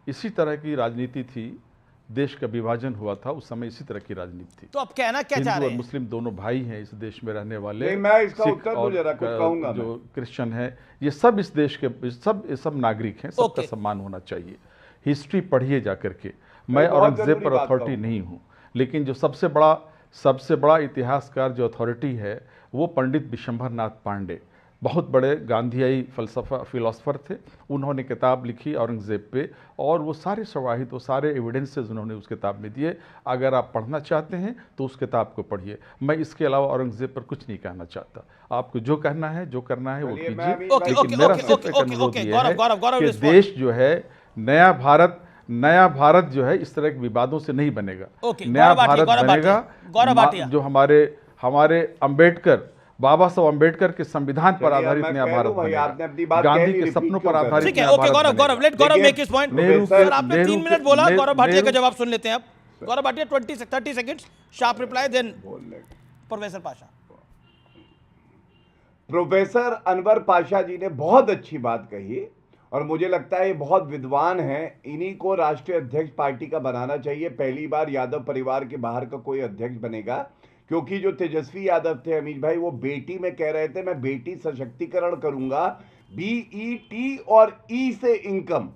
इसी तरह की राजनीति थी, देश का विभाजन हुआ था उस समय, इसी तरह की राजनीति थी। तो अब कहना क्या चाह रहे हैं? हिंदू और मुस्लिम दोनों भाई हैं इस देश में रहने वाले। नहीं, मैं इसका सिख उत्तर और जरा कुछ कहूंगा। जो क्रिश्चियन है, ये सब इस देश के सब नागरिक हैं, सबका सम्मान होना चाहिए। हिस्ट्री पढ़िए जा करके। मैं औरंगजेब पर अथॉरिटी नहीं हूँ, लेकिन जो सबसे बड़ा इतिहासकार जो अथॉरिटी है वो पंडित विशंभर नाथ पांडे, बहुत बड़े गांधीयाई फिलोसफर थे। उन्होंने किताब लिखी औरंगजेब पे और वो सारे शवाहिद, वो सारे एविडेंसेस उन्होंने उस किताब में दिए। अगर आप पढ़ना चाहते हैं तो उस किताब को पढ़िए। मैं इसके अलावा औरंगजेब पर कुछ नहीं कहना चाहता। आपको जो कहना है, जो करना है वो कीजिए, लेकिन मेरा सिर्फ एक अनुरोध ये है कि देश जो है, नया भारत जो है इस तरह के विवादों से नहीं बनेगा। नया भारत बनेगा जो हमारे अंबेडकर, बाबा साहब अंबेडकर के संविधान पर आधारित नया भारत बनेगा, गांधी के सपनों पर आधारित। ठीक है, ओके गौरव, लेट गौरव मेक हिज पॉइंट। सर आपने 3 मिनट बोला, गौरव भाटिया का जवाब सुन लेते हैं अब। Gaurav Bhatia 30 seconds, sharp reply, then professor Pasha. Professor Anwar Pasha ji ने बहुत अच्छी बात कही और मुझे लगता है ये बहुत विद्वान हैं। इन्हीं को राष्ट्रीय अध्यक्ष पार्टी का बनाना चाहिए। पहली बार यादव परिवार के बाहर का कोई अध्यक्ष बनेगा, क्योंकि जो तेजस्वी यादव थे अमीश भाई, वो बेटी में कह रहे थे मैं बेटी सशक्तिकरण करूंगा, BET और E से इनकम,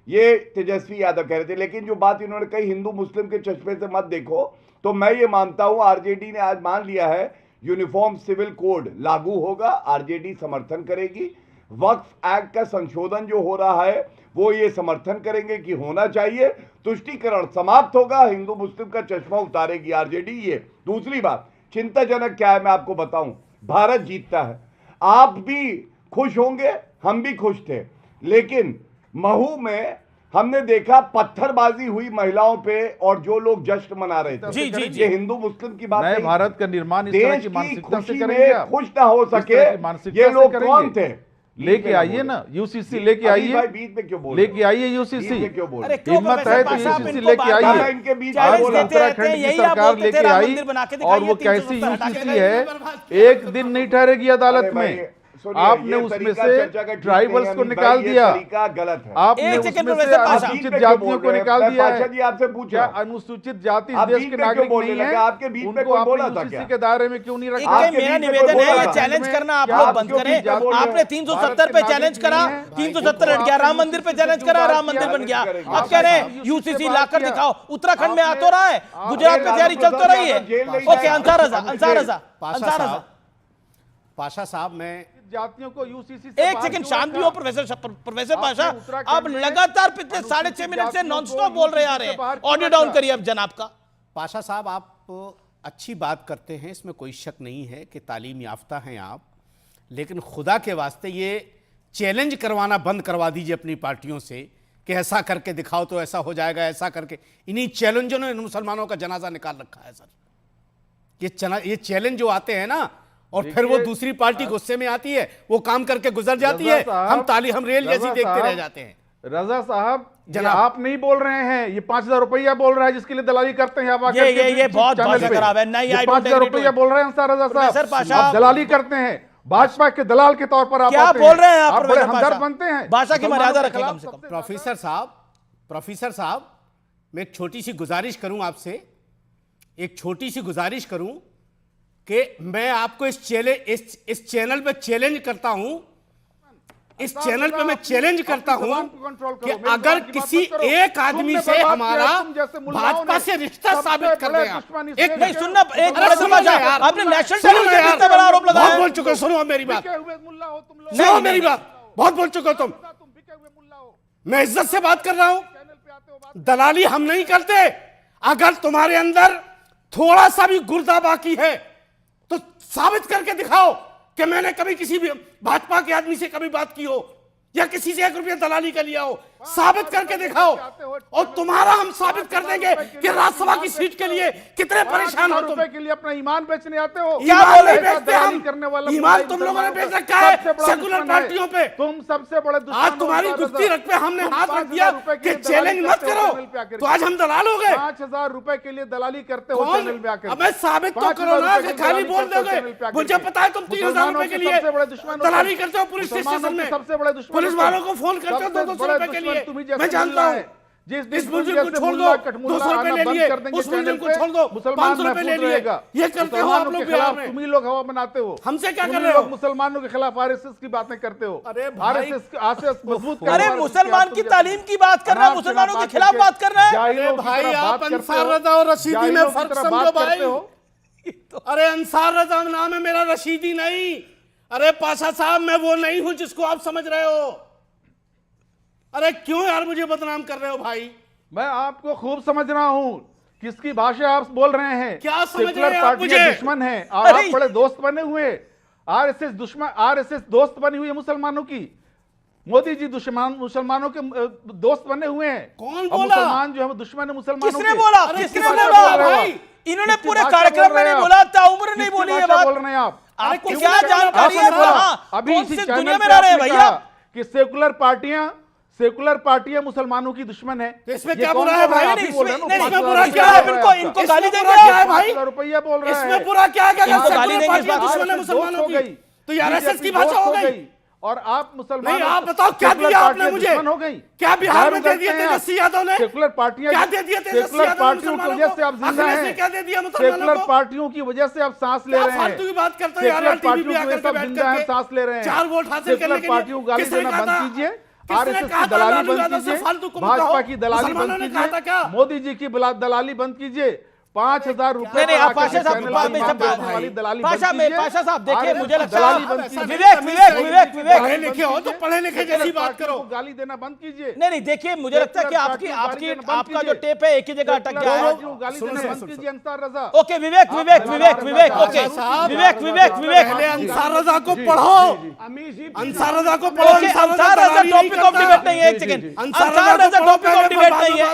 ये तेजस्वी यादव कह रहे थे। लेकिन जो बात इन्होंने कही हिंदू मुस्लिम के चश्मे से मत देखो, तो मैं ये मानता हूं आरजेडी ने आज मान लिया है यूनिफॉर्म सिविल कोड लागू होगा, आरजेडी समर्थन करेगी। वक्फ एक्ट का संशोधन जो हो रहा है वो ये समर्थन करेंगे कि होना चाहिए। तुष्टीकरण समाप्त होगा, हिंदू मुस्लिम का चश्मा उतारेगी आरजेडी। ये दूसरी बात चिंताजनक क्या है मैं आपको बताऊं, भारत जीतता है, आप भी खुश होंगे, हम भी खुश थे, लेकिन महू में हमने देखा पत्थरबाजी हुई महिलाओं पे और जो लोग जश्न मना रहे थे। ये हिंदू मुस्लिम की बात नहीं, भारत का निर्माण इस तरह की मानसिकता से करेंगे आप? खुश ना हो सके ये लोग कौन थे? लेके आइए ना यूसीसी, लेके आइए, बीच में क्यों बोल लेके आइए यूसीसी। हिम्मत है तो यूसीसी लेके आइए। उत्तराखंड की सरकार लेके आई और वो कैसी यूसीसी है, एक दिन नहीं ठहरेगी अदालत में। आपने उसमें से ट्राइबल्स को निकाल दिया, आपने उसमें से अनुसूचित जातियों को निकाल दिया है। आपसे पूछा अनुसूचित जाति इस देश के नागरिक नहीं है, आपके बीच में कोई बोला था क्या? के दायरे में क्यों नहीं रखा? मेरा निवेदन है ये चैलेंज करना आप लोग बंद करें। आपने 370 पे चैलेंज करा, 370 हट गया, राम मंदिर पे चैलेंज करा, राम मंदिर बन गया। आप कह रहे हैं यूसीसी लाकर दिखाओ। उत्तराखंड में आ तो रहा है, गुजरात में तैयारी चल तो रही है। ओके, अंसार रजा पाशा साहब, मैं जातियों को यूसीसी से एक सेकंड शांत भी हो प्रोफेसर पाशा। अब लगातार पिछले 6.5 मिनट से नॉनस्टॉप बोल रहे आ रहे हैं। ऑडियो डाउन करिए अब जनाब का। पाशा साहब, आप अच्छी बात करते हैं, इसमें कोई शक नहीं है कि तालीम याफ्ता हैं आप, लेकिन खुदा के वास्ते ये चैलेंज करवाना बंद करवा दीजिए अपनी पार्टियों से कि ऐसा करके दिखाओ तो ऐसा हो जाएगा, ऐसा करके। इन्हीं चैलेंजों ने मुसलमानों का जनाजा निकाल रखा है सर। ये चैलेंज जो आते हैं ना, और फिर वो दूसरी पार्टी गुस्से में आती है, वो काम करके गुजर जाती है, हम रेल जैसी देखते रह जाते हैं। रजा साहब, आप नहीं बोल रहे हैं, ये 5,000 रुपया बोल रहा है जिसके लिए दलाली करते हैं आप। ये बहुत खराब है। नहीं, 5,000 रुपया बोल रहे हैं रजा साहब, आप दलाली करते हैं भाजपा के दलाल के तौर पर। आप क्या बोल रहे हैं? आप बड़े हमदर्द बनते हैं, भाषा की मर्यादा रखें कम से कम। प्रोफेसर साहब, मैं एक छोटी सी गुजारिश करूं आपसे, एक छोटी सी गुजारिश करूं कि मैं आपको इस चैनल पे चैलेंज करता हूं, इस चैनल पे मैं चैलेंज करता हूं कि अगर किसी एक आदमी से हमारा भाजपा से रिश्ता साबित कर दें आप। एक नहीं सुनना, एक आपने नेशनल टेलीविजन पे बड़ा आरोप लगाया। बहुत बोल चुके हो, सुनो मेरी बात, सुनो मेरी बात, बहुत बोल चुके हो तुम। मैं इज्जत से बात कर रहा हूं, दलाली हम नहीं करते। अगर तुम्हारे अंदर थोड़ा सा भी गुर्दा बाकी है तो साबित करके दिखाओ कि मैंने कभी किसी भी भाजपा के आदमी से कभी बात की हो या किसी से 1 रुपया दलाली का लिया हो। साबित करके दिखाओ, और तुम्हारा हम साबित कर देंगे कि राज्यसभा की सीट के लिए कितने परेशान हो तुम। के लिए अपना ईमान बेचने आते हो। ईमान नहीं बेचते हम, करने वाला ईमान तुम लोगों ने बेच रखा है सेकुलर पार्टियों पे। तुम सबसे बड़े दुश्मन। आज तुम्हारी गुत्ती रख पे हमने हाथ रख दिया कि चैलेंज मत करो, तो आज हम दलाल हो गए। 5,000 रुपए के लिए दलाली करते हो चैनल पे आकर। अब साबित तो करो ना कि खाली बोल दोगे। मुझे पता है तुम 3,000 रुपए के लिए दलाली करते हो पुलिस स्टेशन में, सबसे बड़े दुश्मन पुलिस वालों को फोन करते हो 200 रुपए के लिए। मैं जानता हूँ। इस मुस्लिम को छोड़ दो, 200 रुपए ले लिए, उस मुस्लिम को छोड़ दो, 500 रुपए ले लिए। ये करते हो आप लोग बिहार में। तुम ही लोग हवा बनाते हो। हमसे क्या कर रहे हो? मुसलमानों के खिलाफ आरएसएस की बातें करते हो। आरएसएस मजबूत। अरे मुसलमान की तालीम की बात कर रहा है, मुसलमानों के खिलाफ बात कर रहा है। अरे भाई आप अंसार रजा और रशीदी में फर्क समझो भाई। अरे अंसार रजा नाम है मेरा, रशीदी नहीं। अरे पाशा साहब मैं वो नहीं हूं जिसको आप समझ रहे हो। अरे क्यों यार मुझे बदनाम कर रहे हो भाई? मैं आपको खूब समझ रहा हूं किसकी भाषा आप बोल रहे हैं। क्या समझ रहे हैं आप मुझे? दुश्मन है और आप बड़े दोस्त बने हुए। आरएसएस दुश्मन, आरएसएस दोस्त बनी हुई है मुसलमानों की। मोदी जी मुसलमानों के दोस्त बने हुए हैं। कौन बोला? मुसलमान जो है दुश्मन है मुसलमानों। किसने बोला? किसने बोला भाई? इन्होंने पूरे कार्यक्रम में नहीं बोला, ताउम्र नहीं बोली ये बात। बोल रहे हैं आप? आपको क्या जानकारी है? अभी कौन सी दुनिया में रह रहे हैं भैया? कि सेकुलर पार्टियां मुसलमानों की दुश्मन है। इसमें क्या बुरा है भाई? इसमें बुरा क्या है? इनको गाली देंगे क्या है भाई? रुपया बोल रहा है। इसमें बुरा क्या है? इनको गाली देंगे इस बात दुश्मन है मुसलमानों की, तो ये आरएसएस की भाषा हो गई। और आप मुसलमान नहीं, आप बताओ क्या दिया आपने मुझे? हो गई क्या बिहार में दे दिया तेजस्वी यादव ने? सेकुलर पार्टियां क्या दे दिया तेजस्वी यादव? पार्टियों की वजह से आप जिंदा हैं। क्या दे दिया मुसलमानों को? सेकुलर पार्टियों की वजह से आप सांस ले रहे हैं। फालतू की बात करते हो यार, टीवी पे आकर के बैठ करके सांस ले रहे हैं। 4 वोट हासिल करने के लिए पार्टियों को गाली देना बंद कीजिए। आरएसएस की दलाली बंद कीजिए। भाजपा की दलाली बंद कीजिए। मोदी जी की दलाली बंद कीजिए। 5,000 रुपए। नहीं आप पाशा साहब पाशा साहब देखिए, मुझे लगता है विवेक पढ़े लिखे हो तो पढ़े लिखे जैसी बात करो, गाली देना बंद कीजिए। नहीं देखिए, मुझे लगता है कि आपका जो टेप है एक ही जगह अटक गया है। ओके विवेक ओके विवेक अंसार रजा को पढ़ो, अंसार रजा को पढ़ो। अंसार रजा टॉपिक ऑफ डिबेट नहीं है। एक second, Ansar Raza topic of debate नहीं है।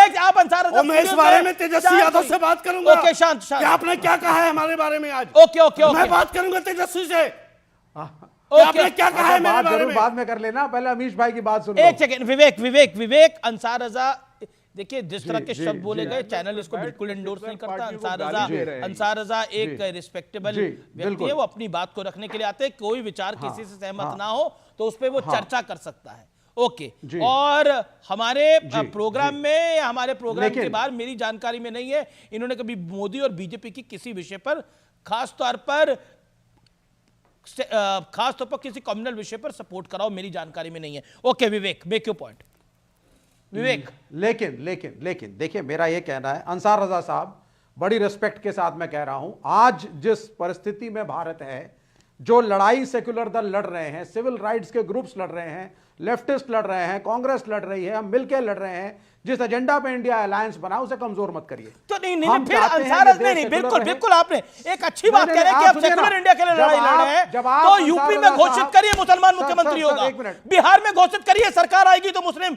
एक आप अंसार रजा, मैं इस बारे में तेजस्वी यादव से बात करूंगा। ओके शांत कि आपने क्या कहा है हमारे बारे में आज? ओके मैं बात करूंगा तेजस्वी से। आपने क्या कहा है मेरे बारे में? बाद में कर लेना, पहले अमीश भाई की बात सुनो। एक सेकंड विवेक अंसार रजा, देखिए जिस तरह के शब्द बोले गए, चैनल इसको बिल्कुल इंडोर्स नहीं करता। अंसार रजा एक रिस्पेक्टेबल व्यक्ति है, वो अपनी बात को रखने के लिए आते हैं। कोई विचार किसी से सहमत ना हो तो उस पर वो चर्चा कर सकता है। ओके और हमारे प्रोग्राम में या हमारे प्रोग्राम के बाहर मेरी जानकारी में नहीं है इन्होंने कभी मोदी और बीजेपी की किसी विषय पर खास तौर पर किसी कम्युनल विषय पर सपोर्ट कराओ, मेरी जानकारी में नहीं है। Okay Vivek, make your point. Vivek लेकिन देखिए, मेरा यह कहना है, अंसार रजा साहब बड़ी रिस्पेक्ट के साथ मैं कह रहा हूं, आज जिस परिस्थिति में भारत है, जो लड़ाई सेक्युलर दल लड़ रहे हैं, सिविल राइट्स के ग्रुप्स लड़ रहे हैं, लेफ्टिस्ट लड़ रहे हैं, कांग्रेस लड़ रही है, हम मिलकर लड़ रहे हैं, जिस एजेंडा पे इंडिया अलायंस बना उसे कमजोर मत करिए। तो नहीं फिर अंसार नहीं, बिल्कुल आपने एक अच्छी बात कह रहे हैं कि आप सेक्युलर इंडिया के लिए लड़ाई लड़ रहे हैं, तो यूपी में घोषित करिए मुसलमान मुख्यमंत्री होगा, बिहार में घोषित करिए सरकार आएगी तो मुस्लिम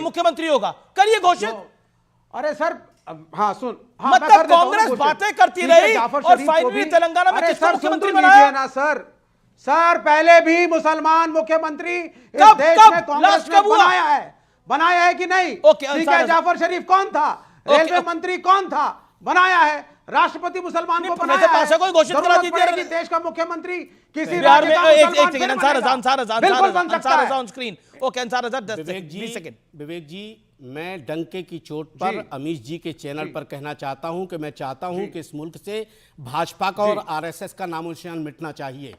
मुख्यमंत्री होगा, करिए घोषित। अरे सर हाँ सुन, मतलब कांग्रेस बातें करती रही और फाइनली तेलंगाना में किसको मुख्यमंत्री बनाया ना सर पहले भी मुसलमान मुख्यमंत्री इस देश में कांग्रेस ने बनाया है कि नहीं? ठीक है, जाफर शरीफ कौन था? रेलवे मंत्री कौन था? बनाया है। राष्ट्रपति मुसलमान को बनाया है। घोषित करा दीजिए देश का मुख्यमंत्री किसी बिहार में। विवेक जी, मैं डंके की चोट पर अमीश जी के चैनल पर कहना चाहता हूं कि मैं चाहता हूं कि इस मुल्क से भाजपा का और आरएसएस का नामो निशान मिटना चाहिए।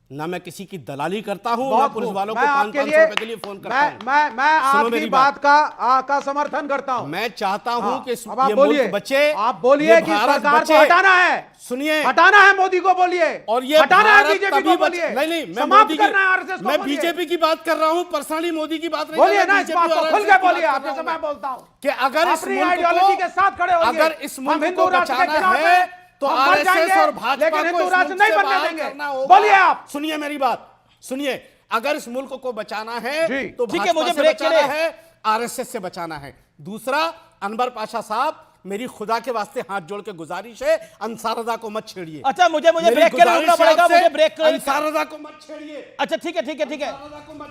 ना मैं किसी की दलाली करता हूं, ना पुलिस वालों को 500 रुपए के लिए फोन करता हूं। मैं आपकी बात का समर्थन करता हूं। मैं चाहता हूं कि ये मुल्क बचे, आप बोलिए कि सरकार को हटाना है, सुनिए, हटाना है मोदी को बोलिए, और ये हटाना है बीजेपी को बोलिए। नहीं, समाप्त करना है आरएसएस को। मैं बीजेपी की बात कर रहा हूं, पर्सनली मोदी की बात नहीं बोलिए ना, इस बात को खुल के बोलिए। आपसे से मैं बोलता हूं कि अगर अपनी आइडियोलॉजी के साथ खड़े होइए, अगर इस मुल्क को बचाना है तो आरएसएस और भाजपा को हिंदू राष्ट्र नहीं बनने देंगे। बोलिए आप, सुनिए मेरी बात, सुनिए। अगर इस मुल्क को बचाना है तो ठीक है, मुझे भाजपा से ब्रेक के बचाना लिए- है, आरएसएस से बचाना है। दूसरा, अनवर पाशा साहब, मेरी खुदा के वास्ते हाथ जोड़ के गुजारिश है, अंसारदा को मत छेड़िए। अच्छा, मुझे मेरी ब्रेक के लिए रुकना गुजारिश है पड़ेगा, आपसे, मुझे ब्रेक के लिए- अंसारदा को मत छेड़िए। अच्छा ठीक है ठीक है ठीक है,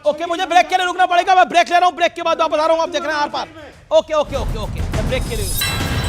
ओके, मुझे ब्रेक के लिए रुकना पड़ेगा, मैं ब्रेक ले रहा हूं, ब्रेक के बाद वापस आ रहा हूं, आप देख रहे हैं आर पार। ओके ओके ओके ओके, मैं ब्रेक के लिए